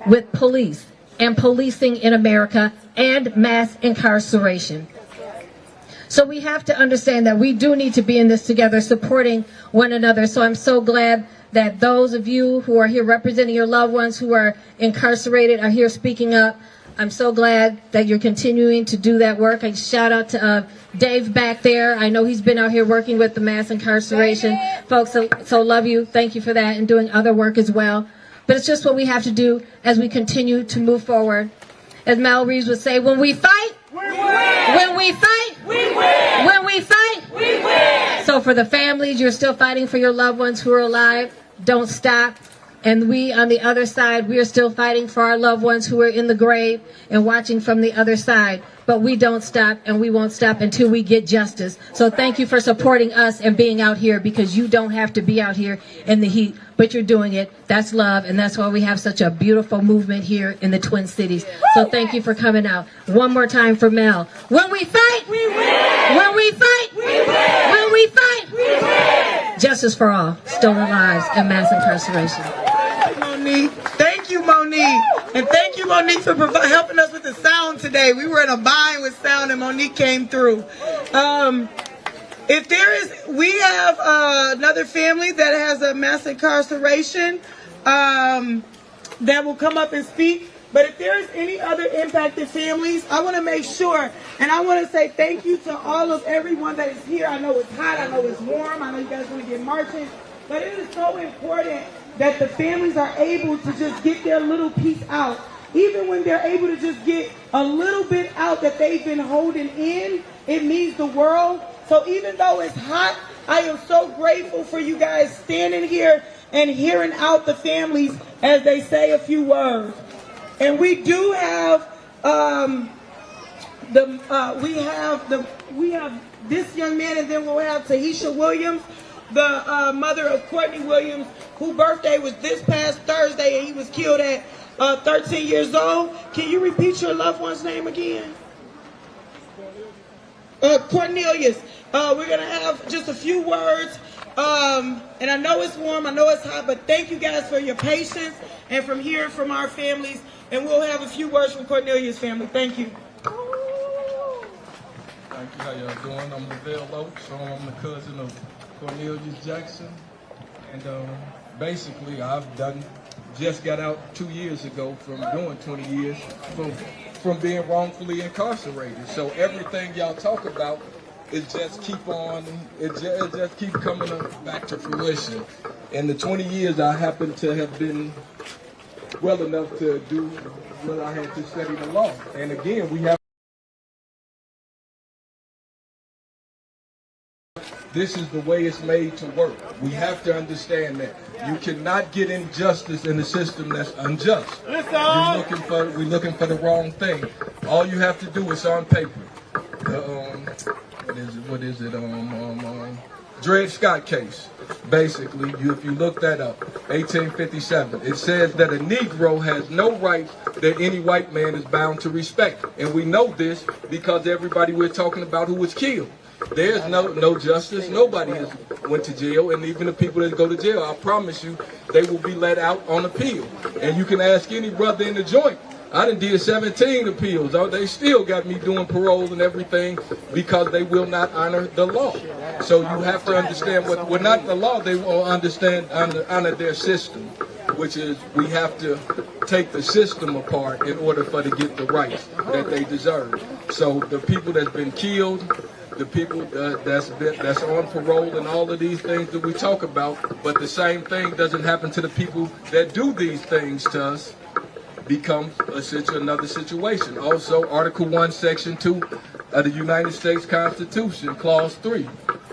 with police and policing in America and mass incarceration. So we have to understand that we do need to be in this together, supporting one another. So I'm so glad that those of you who are here representing your loved ones who are incarcerated are here speaking up. I'm so glad that you're continuing to do that work. I shout out to Dave back there. I know he's been out here working with the mass incarceration folks. So love you. Thank you for that, and doing other work as well. But it's just what we have to do as we continue to move forward. As Mel Reeves would say, when we fight, we win. When we fight, we win. When we fight, we win. So for the families, you're still fighting for your loved ones who are alive. Don't stop. And we, on the other side, we are still fighting for our loved ones who are in the grave and watching from the other side. But we don't stop, and we won't stop until we get justice. So thank you for supporting us and being out here, because you don't have to be out here in the heat, but you're doing it. That's love, and that's why we have such a beautiful movement here in the Twin Cities. So thank you for coming out. One more time for Mel. When we fight, we win. When we fight, we win. When we fight, we win. Justice for all, stolen lives, and mass incarceration. Monique. Thank you, Monique. And thank you, Monique, for helping us with the sound today. We were in a bind with sound, and Monique came through. We have another family that has a mass incarceration that will come up and speak. But if there is any other impacted families, I want to make sure, and I want to say thank you to all of everyone that is here. I know it's hot, I know it's warm, I know you guys want to get marching, but it is so important that the families are able to just get their little piece out. Even when they're able to just get a little bit out that they've been holding in, it means the world. So even though it's hot, I am so grateful for you guys standing here and hearing out the families as they say a few words. And we do have we have this young man, and then we'll have Tahisha Williams, the mother of Courtney Williams, whose birthday was this past Thursday, and he was killed at 13 years old. Can you repeat your loved one's name again? Cornelius. We're going to have just a few words. And I know it's warm, I know it's hot, but thank you guys for your patience and from hearing from our families. And we'll have a few words from Cornelius' family. Thank you. Thank you. How y'all doing? I'm Lavelle Oaks. I'm the cousin of Cornelia Jackson. And basically, just got out 2 years ago from doing 20 years from being wrongfully incarcerated. So everything y'all talk about, it just keep coming back to fruition. In the 20 years, I happen to have been well enough to do what I had to study the law. And again, this is the way it's made to work. We have to understand that. You cannot get injustice in a system that's unjust. We're looking for the wrong thing. All you have to do is on paper. What is it? Dred Scott case. Basically, if you look that up, 1857, it says that a Negro has no rights that any white man is bound to respect. And we know this because everybody we're talking about who was killed. There's no justice. Nobody has went to jail, and even the people that go to jail, I promise you, they will be let out on appeal. And you can ask any brother in the joint. I done did 17 appeals. They still got me doing parole and everything because they will not honor the law. So you have to understand not the law, they will honor their system, which is we have to take the system apart in order for to get the rights that they deserve. So the people that's been killed, the people that's on parole and all of these things that we talk about, but the same thing doesn't happen to the people that do these things to us, becomes another situation. Also, Article 1, Section 2 of the United States Constitution, Clause 3.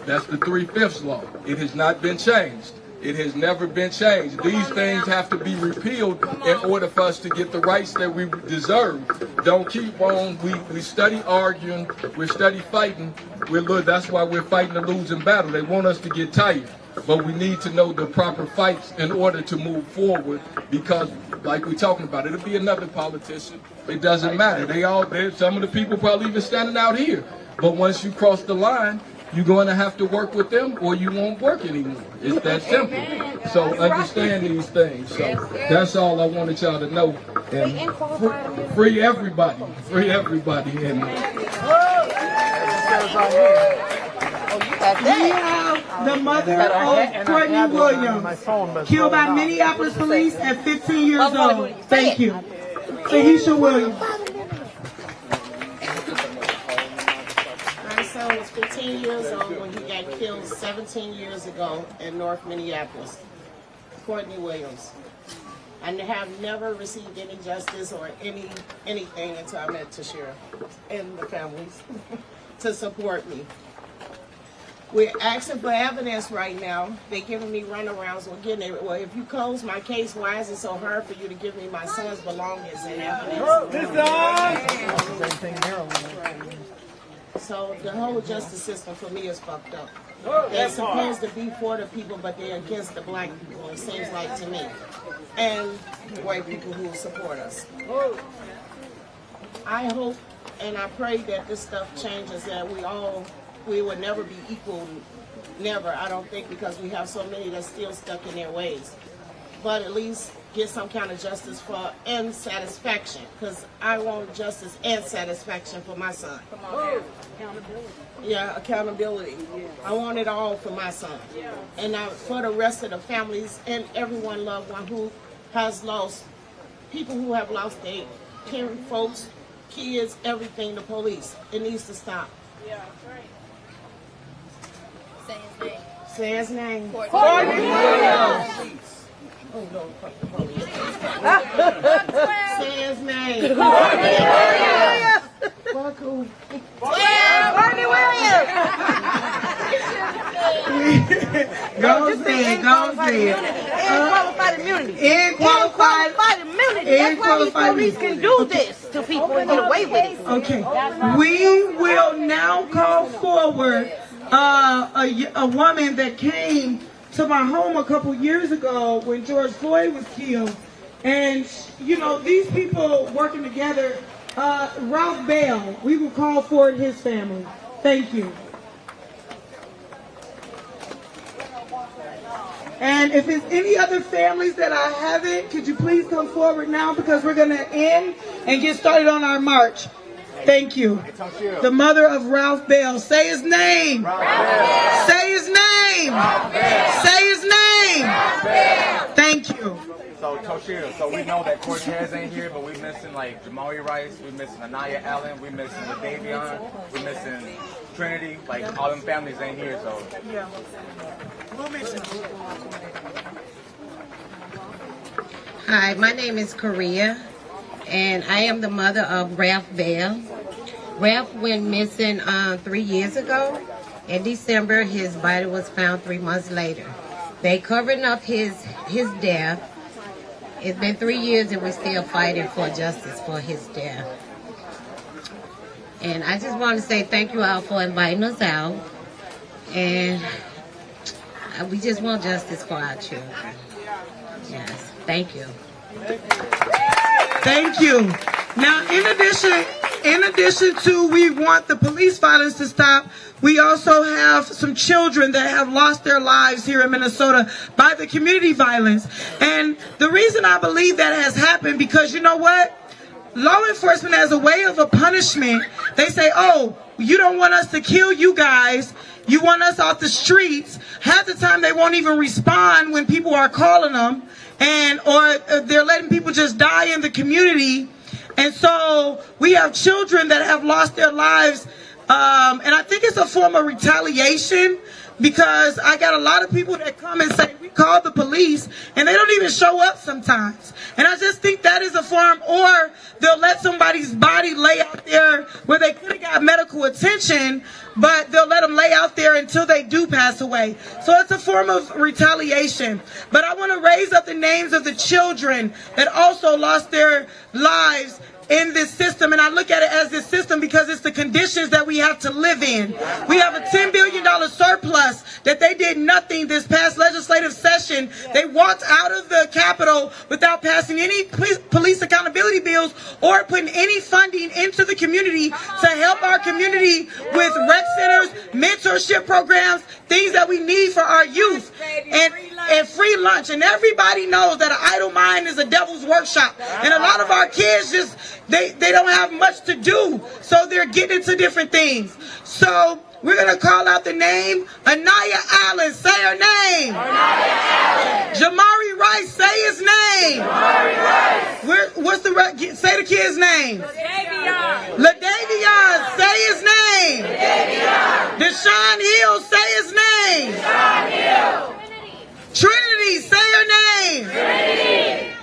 That's the 3/5 law. It has not been changed. It has never been changed. These things have to be repealed in order for us to get the rights that we deserve. Don't keep on. We study arguing. We study fighting. That's why we're fighting a losing battle. They want us to get tired. But we need to know the proper fights in order to move forward, because like we're talking about, it'll be another politician. It doesn't matter. Some of the people probably even standing out here. But once you cross the line, you're going to have to work with them or you won't work anymore. It's that simple. So understand these things. So that's all I wanted y'all to know. And free everybody. Free everybody. And we have the mother of Courtney Williams, killed by Minneapolis police at 15 years old. Thank you. Tahisha Williams. My son was 15 years old when he got killed 17 years ago in North Minneapolis. Courtney Williams. I have never received any justice or anything until I met Tashira and the families to support me. We're asking for evidence right now. They're giving me runarounds. We're getting it. Well, if you close my case, why is it so hard for you to give me my son's belongings and evidence? So the whole justice system for me is fucked up. They're supposed to be for the people, but they're against the black people, it seems like to me. And white people who support us. I hope and I pray that this stuff changes, that we will never be equal, never, I don't think, because we have so many that's still stuck in their ways. But at least get some kind of justice for and satisfaction, because I want justice and satisfaction for my son. Accountability. Yeah, accountability. I want it all for my son. And for the rest of the families and everyone loved one who has lost, people who have lost their caring folks, kids, everything, the police. It needs to stop. Yeah, that's right. Say his name. Say his name. Cornelia. Oh, no, fuck the police. Say his name. Cornelia. Fuck who? Go say it, go say it. Qualified immunity. Qualified immunity. That's why these police can do this to people and get away with it. Okay, we will now call forward a woman that came to my home a couple years ago when George Floyd was killed. And, you know, these people working together, Ralph Bell, we will call forward his family. Thank you. And if there's any other families that I haven't, could you please come forward now, because we're going to end and get started on our march. Thank you. The mother of Ralph Bell. Say his name. Say his name. Say his name. Thank you. So Toshira, so we know that Cortez ain't here, but we missing like Jamari Rice, we missing Anaya Allen, we missing LaDavion, we missing Trinity, like all them families ain't here, so. Yeah. Hi, my name is Cornelia, and I am the mother of Ralph Bell. Ralph went missing 3 years ago. In December, his body was found 3 months later. They covered up his death. It's been 3 years and we're still fighting for justice for his death. And I just want to say thank you all for inviting us out. And we just want justice for our children. Yes, thank you. Thank you. Now, in addition to we want the police violence to stop, we also have some children that have lost their lives here in Minnesota by the community violence. And the reason I believe that has happened, because you know what? Law enforcement, as a way of a punishment, they say, oh, you don't want us to kill you guys. You want us off the streets. Half the time they won't even respond when people are calling them, or they're letting people just die in the community. And so we have children that have lost their lives. And I think it's a form of retaliation, because I got a lot of people that come and say, we called the police, and they don't even show up sometimes. And I just think that is a form, or they'll let somebody's body lay out there where they could have got medical attention, but they'll let them lay out there until they do pass away. So it's a form of retaliation. But I want to raise up the names of the children that also lost their lives in this system, and I look at it as this system because it's the conditions that we have to live in. We have a $10 billion surplus that they did nothing this past legislative session. They walked out of the Capitol without passing any police accountability bills or putting any funding into the community to help our community with rec centers, mentorship programs, things that we need for our youth, and free lunch. And everybody knows that an idle mind is a devil's workshop, and a lot of our kids just they don't have much to do, so they're getting into different things. So we're going to call out the name. Anaya Allen, say her name. Anaya Allen. Jamari Rice, say his name. Jamari Rice. Say the kid's name. LaDavion. LaDavion, say his name. LaDavion. Deshaun Hill, say his name. Deshaun Hill. Trinity, say her name. Trinity.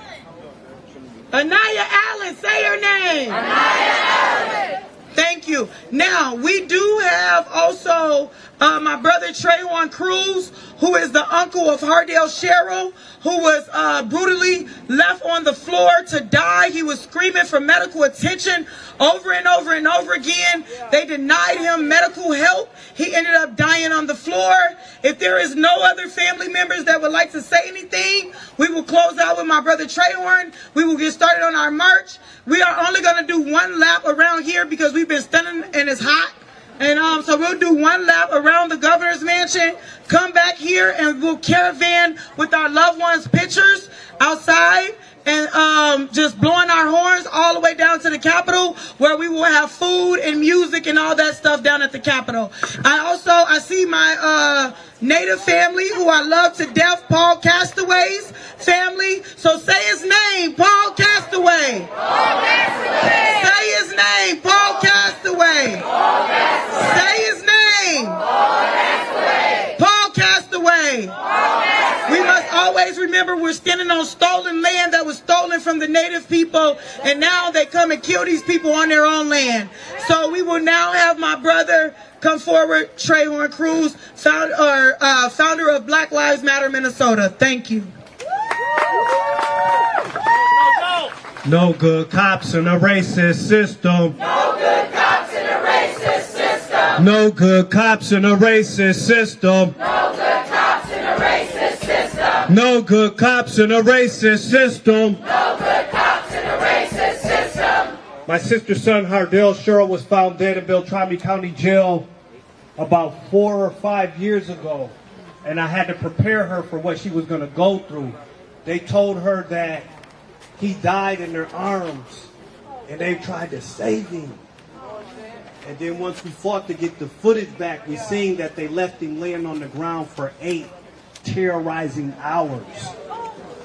Anaya Allen, say her name. Anaya Allen. Thank you. Now, we do have also my brother Trayvon Cruz, who is the uncle of Hardale Sherrill, who was brutally left on the floor to die. He was screaming for medical attention over and over and over again. They denied him medical help. He ended up dying on the floor. If there is no other family members that would like to say anything, we will close out with my brother Trayvon. We will get started on our march. We are only going to do one lap around here because we've been standing and it's hot. And so we'll do one lap around the governor's mansion, come back here, and we'll caravan with our loved ones' pictures outside, and just blowing our horns all the way down to the Capitol, where we will have food and music and all that stuff down at the Capitol. I see my Native family, who I love to death, Paul Castaway's family. So say his name, Paul Castaway. Paul Castaway. Say his name, Paul Castaway. Paul Castaway. Say his name. Paul Castaway. Paul Castaway. Paul Castaway. We must always remember we're standing on stolen land that was stolen from the Native people, and now they come and kill these people on their own land. So we will now have my brother come forward, Trayvon Cruz, founder of Black Lives Matter Minnesota. Thank you. No good cops in a racist system. No good cops in a racist system. No good cops in a racist system. No good cops in a racist system. No good cops in a racist system. No good cops in a racist system. My sister's son, Hardale Sherrill, was found dead in Beltrami County Jail about 4 or 5 years ago. And I had to prepare her for what she was going to go through. They told her that he died in their arms, and they tried to save him. And then once we fought to get the footage back, we seen that they left him laying on the ground for 8 terrorizing hours,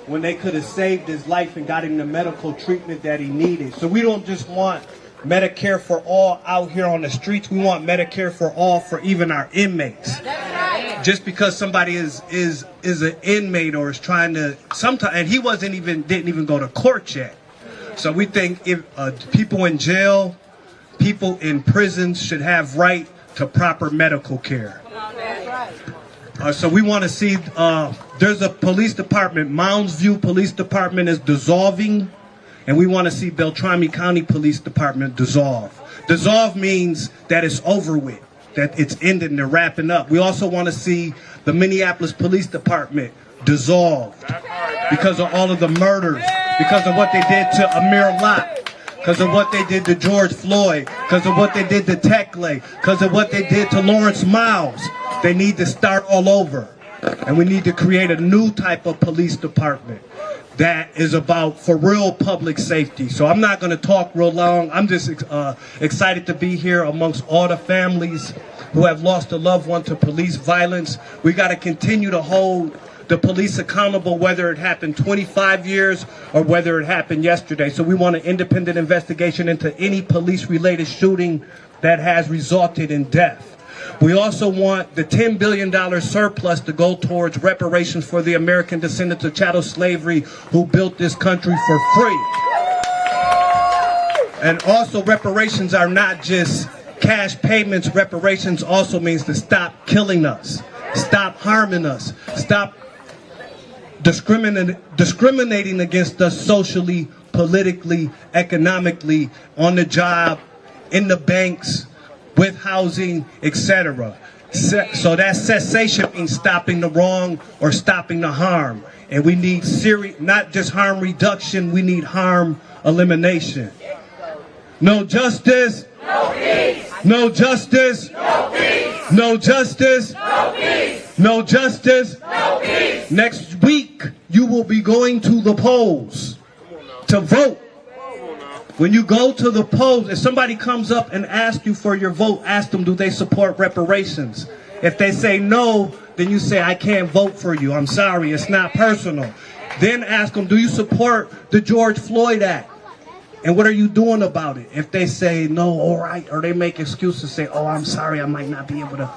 when they could have saved his life and got him the medical treatment that he needed. So we don't just want Medicare for all out here on the streets. We want Medicare for all for even our inmates. Just because somebody is an inmate or is trying to sometimes, and he didn't even go to court yet. So we think if people in jail, people in prisons should have right to proper medical care. So we want to see, there's a police department, Mounds View Police Department is dissolving, and we want to see Beltrami County Police Department dissolve. Dissolve means that it's over with, that it's ended and they're wrapping up. We also want to see the Minneapolis Police Department dissolved because of all of the murders, because of what they did to Amir Locke, because of what they did to George Floyd, because of what they did to Tekle, because of what they did to Lawrence Miles. They need to start all over. And we need to create a new type of police department that is about, for real, public safety. So I'm not going to talk real long. I'm just excited to be here amongst all the families who have lost a loved one to police violence. We got to continue to hold the police accountable, whether it happened 25 years or whether it happened yesterday. So we want an independent investigation into any police-related shooting that has resulted in death. We also want the $10 billion surplus to go towards reparations for the American descendants of chattel slavery who built this country for free. And also, reparations are not just cash payments. Reparations also means to stop killing us, stop harming us, stop discriminating against us socially, politically, economically, on the job, in the banks, with housing, etc. So that cessation means stopping the wrong or stopping the harm. And we need not just harm reduction, we need harm elimination. No justice, no peace. No justice, no peace. No justice, no peace. No justice, no peace. Next week, you will be going to the polls to vote. When you go to the polls, if somebody comes up and asks you for your vote, ask them, do they support reparations? If they say no, then you say, I can't vote for you. I'm sorry, it's not personal. Then ask them, do you support the George Floyd Act? And what are you doing about it? If they say no, all right, or they make excuses, say, oh, I'm sorry, I might not be able to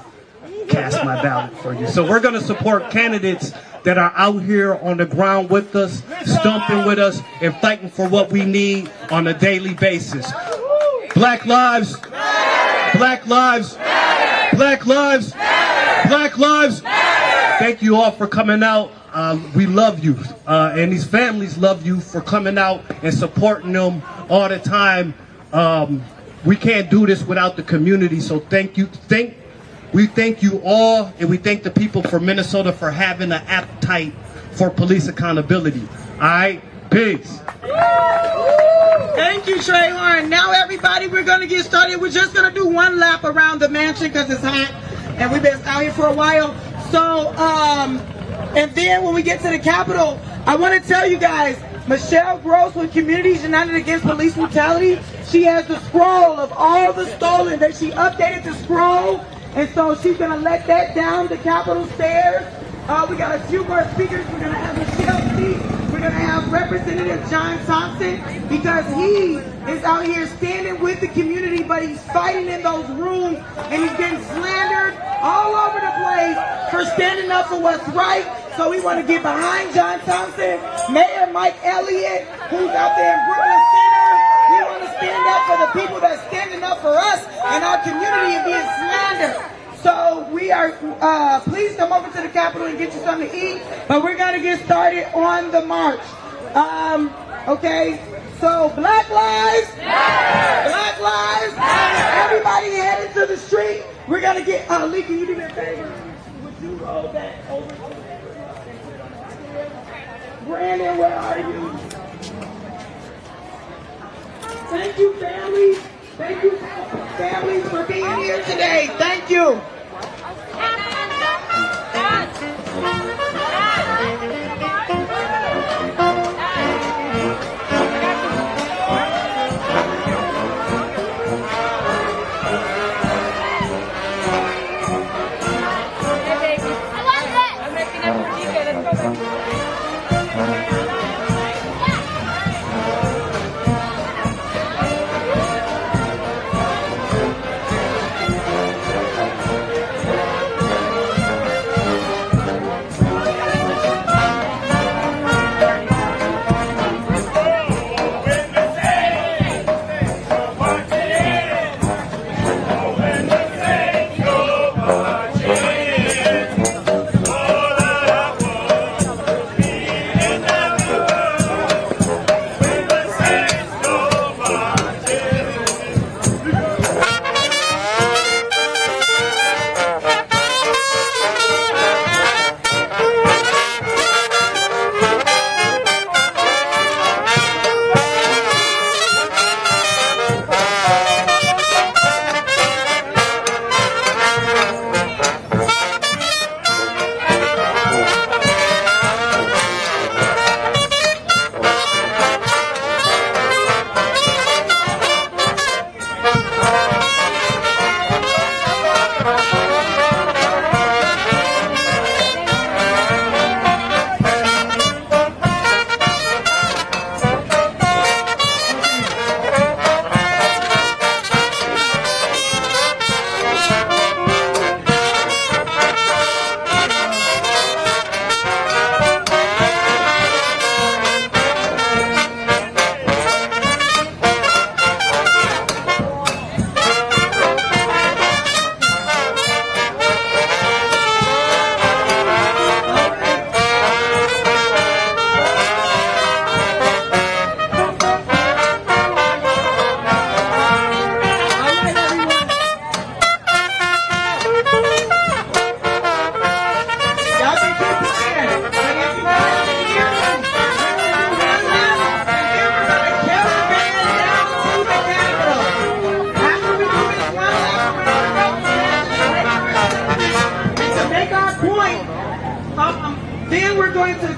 cast my ballot for you. So we're going to support candidates that are out here on the ground with us, stomping with us, and fighting for what we need on a daily basis. Black lives, Black lives. Black lives. Black lives. Thank you all for coming out. We love you. And these families love you for coming out and supporting them all the time. We can't do this without the community. So thank you. We thank you all, and we thank the people for Minnesota for having an appetite for police accountability. All right? Peace. Thank you, Trayvon. Now, everybody, we're going to get started. We're just going to do one lap around the mansion because it's hot, and we've been out here for a while. So, and then when we get to the Capitol, I want to tell you guys, Michelle Gross with Communities United Against Police Brutality, she has the scroll of all the stolen, that she updated the scroll, and so she's going to let that down the Capitol stairs. We got a few more speakers. We're going to have Michelle speak. We're going to have Representative John Thompson, because he is out here standing with the community, but he's fighting in those rooms, and he's getting slandered all over the place for standing up for what's right. So we want to get behind John Thompson, Mayor Mike Elliott, who's out there in Brooklyn Center. We want to stand up for the people that's standing up for us and our community and being slandered. So we are, please come over to the Capitol and get you something to eat. But we're going to get started on the march. Okay, so Black Lives, Black Lives, everybody headed to the street. We're going to get, Lee, can you do me a favor? Would you roll that over? Brandon, where are you? Thank you, families. Thank you, families, for being here today. Thank you.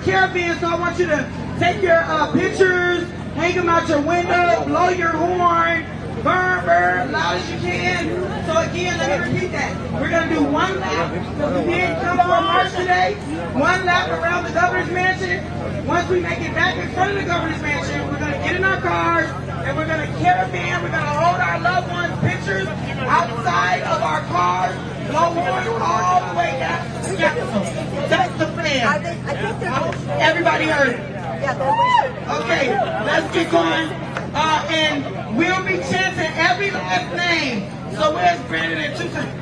Caribbean, so I want you to take your pictures, hang them out your window, blow your horn, burn, burn, loud as you can. So again, let me repeat that. We're going to do one lap, because we didn't come for a march today. One lap around the governor's mansion. Once we make it back in front of the governor's mansion, we're going to get in our cars, and we're going to Caribbean. We're going to hold our loved ones' pictures outside of our cars, blow horns all the way down. That's the plan. Everybody heard it? Okay, let's get going. And we'll be chanting every last name. So where's Brandon and two times?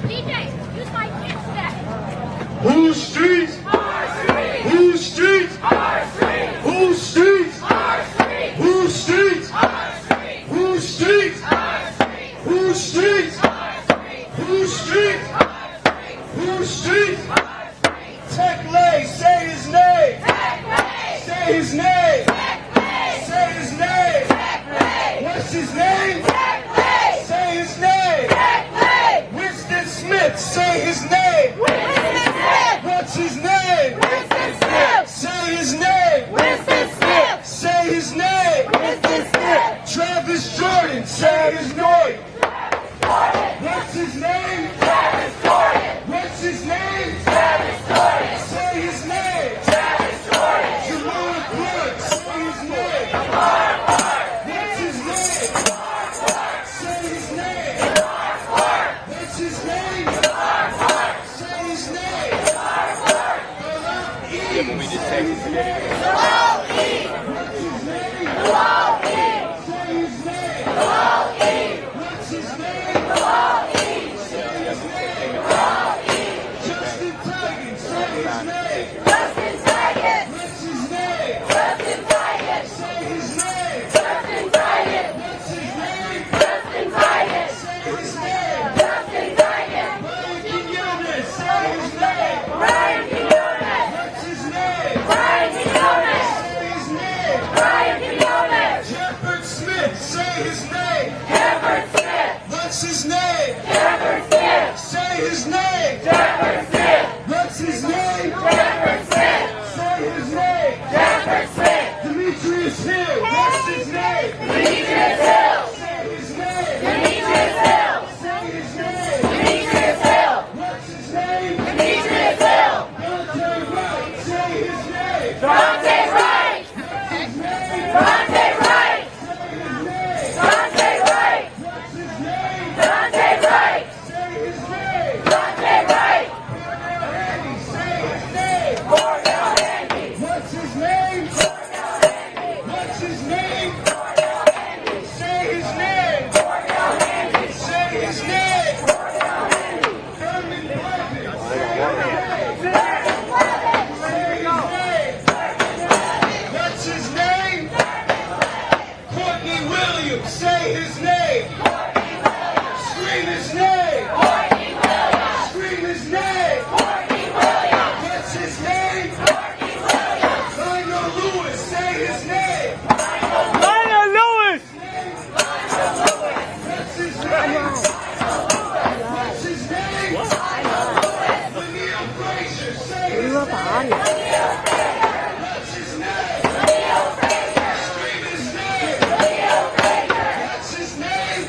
DJ, use my kick step. Whose streets? Our streets. Whose streets? Our streets. Whose streets? Our streets. Whose streets? Our streets. Whose streets? Our streets. Whose streets? Our streets. Whose streets? Our streets. Whose streets? Our streets. Tech Lay, say his name. Tech Lay. Say his name. Tech Lay. Say his name. Tech Lay. What's his name? Tech Lay. Say his name. Tech Lay. Winston Smith, say his name. Winston Smith. What's his name? Winston Smith. Say his name. Winston Smith. Say his name. Winston Smith. Travis Jordan, say his name. What's his name? Travis Jordan. What's his name? Travis Jordan. Say his name. Travis Jordan. Jamal Clark, say his name. Lamar Clark. What's his name? Lamar Clark. Say his name. Lamar Clark. What's his name? Lamar Clark. Say his name. Lamar Clark. Yeah, when we just texted today. Lamar E. What's his name? Lamar E. Say his name. Lamar E. What's his name? Lamar E. Say his name. Lamar E. Justin Tigan, say his name. Justin Taggett. What's his name? Justin Taggett. Say his name. Justin Taggett. What's his name? Justin Taggett. Say his name. Justin Taggett. Brian Quinones, say his name. Brian Quinones. What's his name? Brian Quinones. Say his name. Brian Quinones. Jefford Smith, say his name. Jefford Smith. What's his name? Jefford Smith. Say his name. Jefford Smith. What's his name? Jefford Smith. Say his name. Jefford Smith. Demetrius Hill, what's his name? Demetrius Hill. Say his name. Demetrius Hill. Say his name. Demetrius Hill. What's his name? Demetrius Hill. Dante Wright, say his name. Dante Wright. What's his name? Dante Wright. Say his name. Dante Wright. What's his name? Dante Wright. Say his name. Dante Wright. Cornell Handy, say his name. Cornell Handy. What's his name? Cornell Handy. What's his name? Cornell Handy. Say his name. Cornell Handy. Say his name. Cornell Handy. Herman Blevins, say his name. Vernon Blevins. Say his name. What's his name? Courtney Williams, say his name. Scream his name. Courtney Williams. Scream his name. Courtney Williams. What's his name? Courtney Williams. Lionel Lewis, say his name. Lionel Lewis. What's his name? What's his name? Laniel Frazier, say his name. What's his name? Scream his name. What's his name?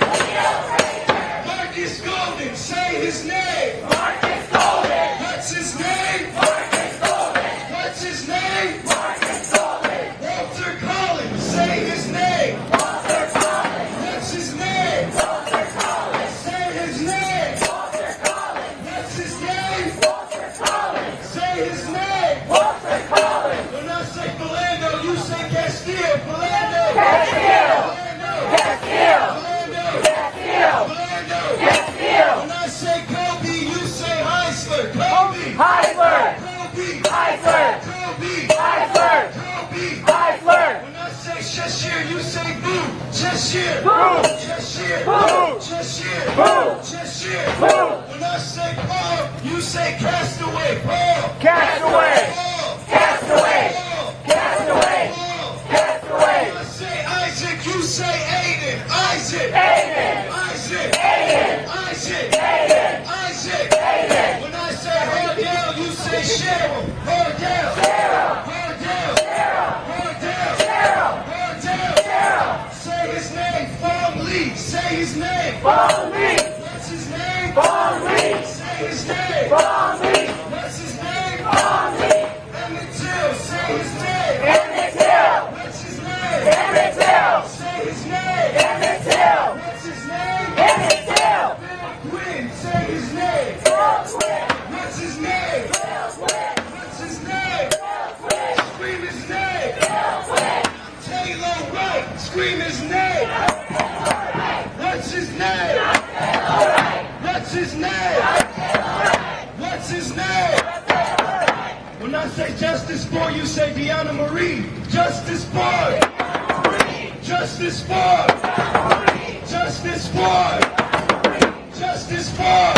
Marcus Golden, say his name. Marcus Golden. What's his name? Marcus Golden. What's his name? Marcus Golden. Walter Collins, say his name. Walter Collins. What's his name? Walter Collins. Say his name. Walter Collins. What's his name? Walter Collins. Say his name. Walter Collins. When I say Philando, you say Castile. Philando. Castile. Philando. Castile. Philando. Castile. Philando. Castile. When I say Kobe, you say Heisler. Kobe. Heisler. Kobe. Heisler. Kobe. Heisler. Kobe. Heisler. When I say Cheshire, you say Boo. Cheshire. Boo. Cheshire. Boo. Cheshire. Boo. Cheshire. Boo. When I say Paul, you say Castaway. Paul. Castaway. Paul. Castaway. Paul. Castaway. Paul. Castaway. When I say Isaac, you say Aiden. Isaac. Aiden. Isaac. Aiden. Isaac. Aiden. Isaac. Aiden. When I say Hardell, you say Cheryl. Hardell. Cheryl. Hardell. Cheryl. Hardell. Cheryl. Hardell. Cheryl. Say his name. Fong Lee. Say his name. Bong Lee. What's his name? Bong Lee. Say his name. Bong Lee. What's his name? Bong Lee. Emmett Till. Say his name. Emmett Till. What's his name? Emmett Till. Say his name. Emmett Till. What's his name? Emmett Till. Bill Quinn. Say his name. Bill Quinn. What's his name? Bill Quinn. What's his name? Bill Quinn. Scream his name. Bill Quinn. Taylor scream his name. What's his name? What's his name? What's his name? When I say justice for, you say Deanna Marie. Justice for. Justice for. Justice for. Justice for.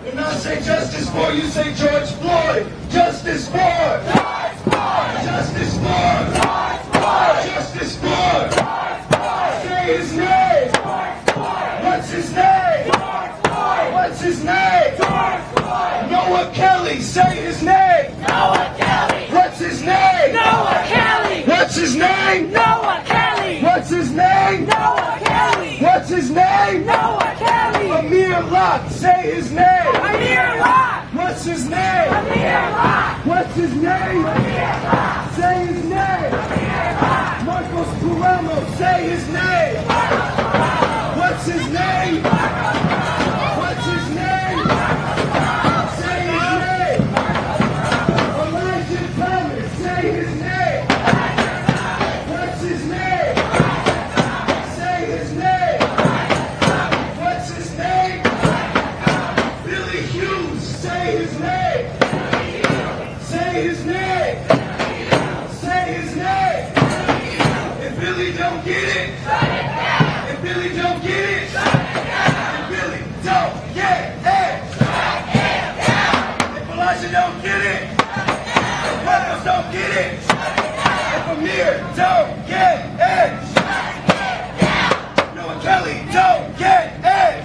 When I say justice for, you say George Floyd. Justice for. Justice for. Justice for. Say his name. What's his name? What's his name? Noah Kelly. Say his name. Noah Kelly. What's his name? Noah Kelly. What's his name? Noah Kelly. What's his name? Noah Kelly. What's his name? Noah Kelly. Amir Locke. Say his name. Amir Locke. What's his name? Amir Locke. What's his name? Amir Locke. Say his name. Amir Locke. Marcos Paramo. Say his name. What's his name? What's his name? Say his name. Elijah Thomas. Say his name. What's his name? Say his name. What's his name? Billy Hughes. Say his name. Say his name. Say his name. If Billy don't get it, if Billy don't get it, if Billy don't get it, if Elijah don't get it, if Marcos don't get it, if Amir don't get it, Noah Kelly don't get it,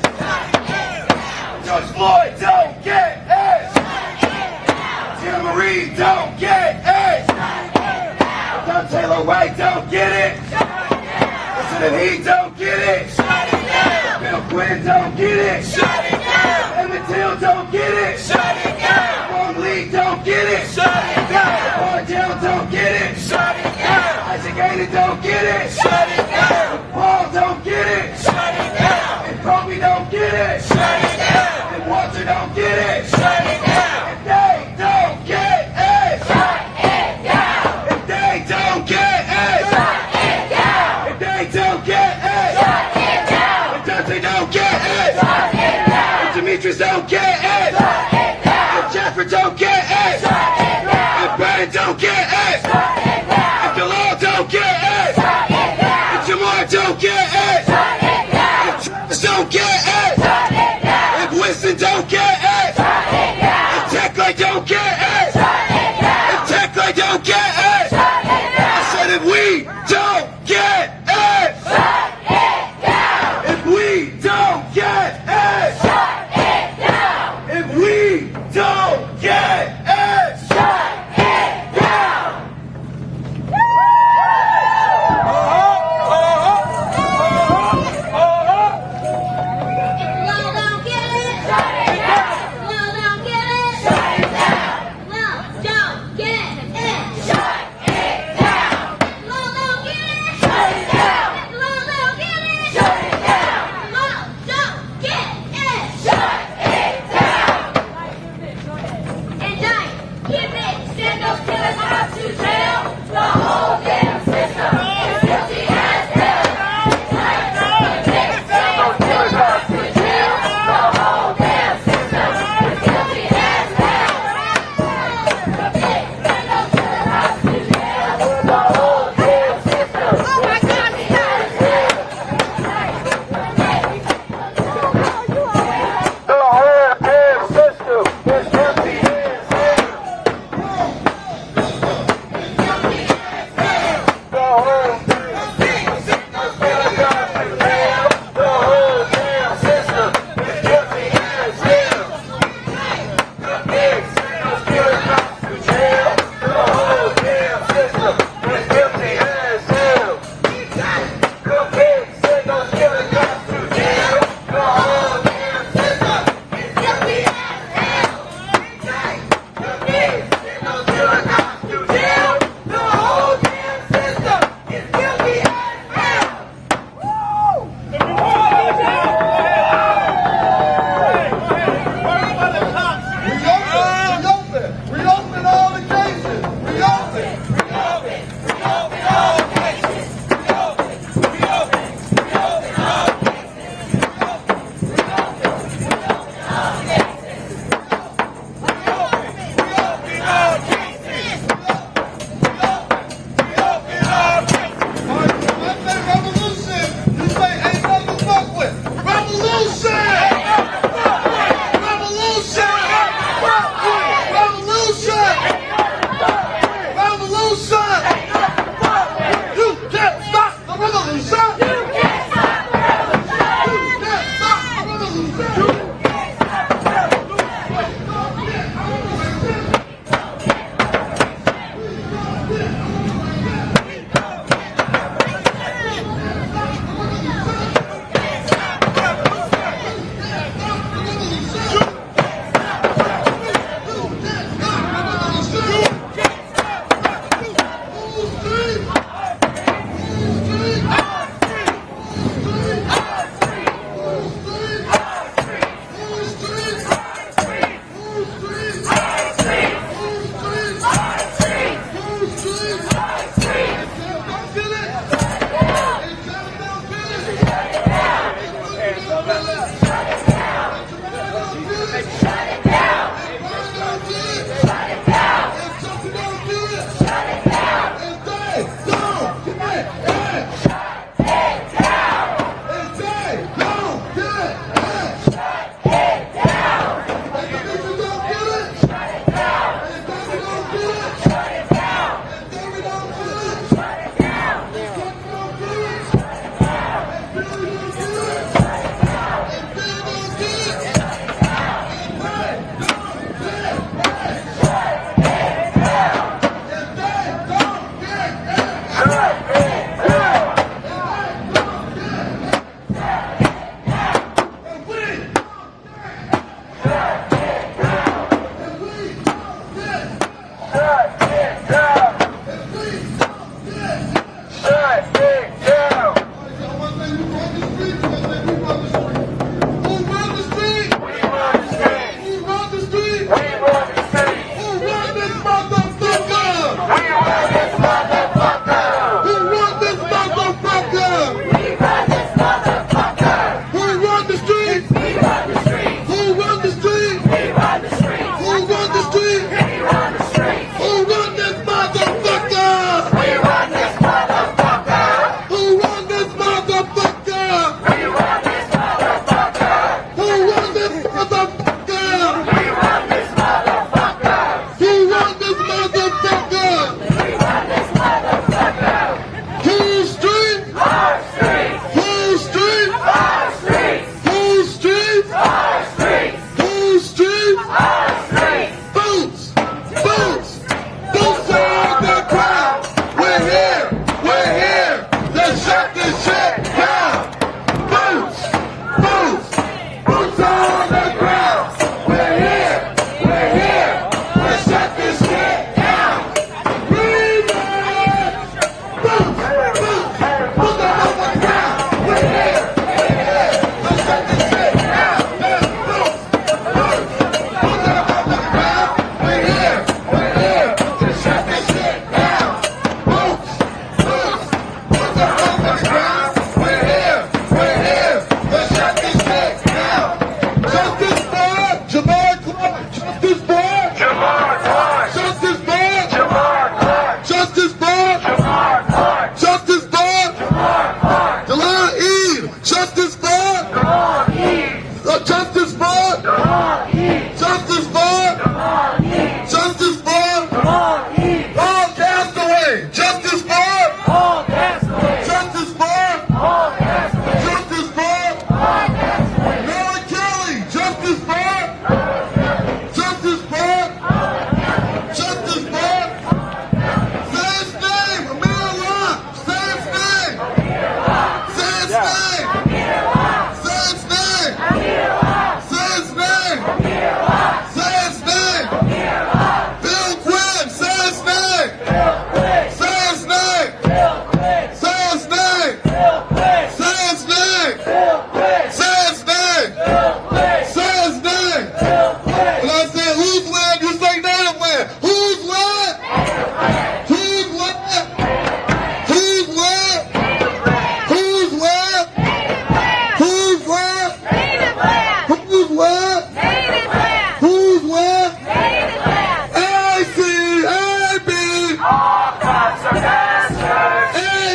George Floyd don't get it, Tina Marie don't get it, Don Taylor White don't get it, Listen, he don't get it, Bill Quinn don't get it, Emmett Till don't get it, Wong Lee don't get it, Bartell don't get it, Isaac Hayden don't get it, Paul don't get it, and Kobe don't get it, and Walter don't get it, if they don't get it, if they don't get it, if they don't get it, if Dante don't get it, if Demetrius don't get it, if Jeffrey don't get it, if Brian don't get it, if Bilal don't get it, if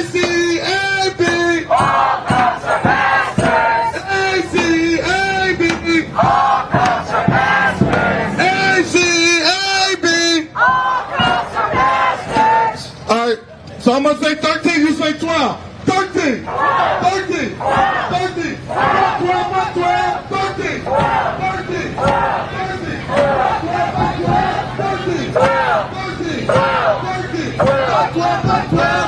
ACAB. All cops are bastards. ACAB. All cops are bastards. ACAB. All cops are bastards. All right, so I'm going to say 13, you say 12. 13. 13. 13. 12, 13. 13. 13. 12, 13. 12, 13. 12, 13. 12, 13. 12, 12.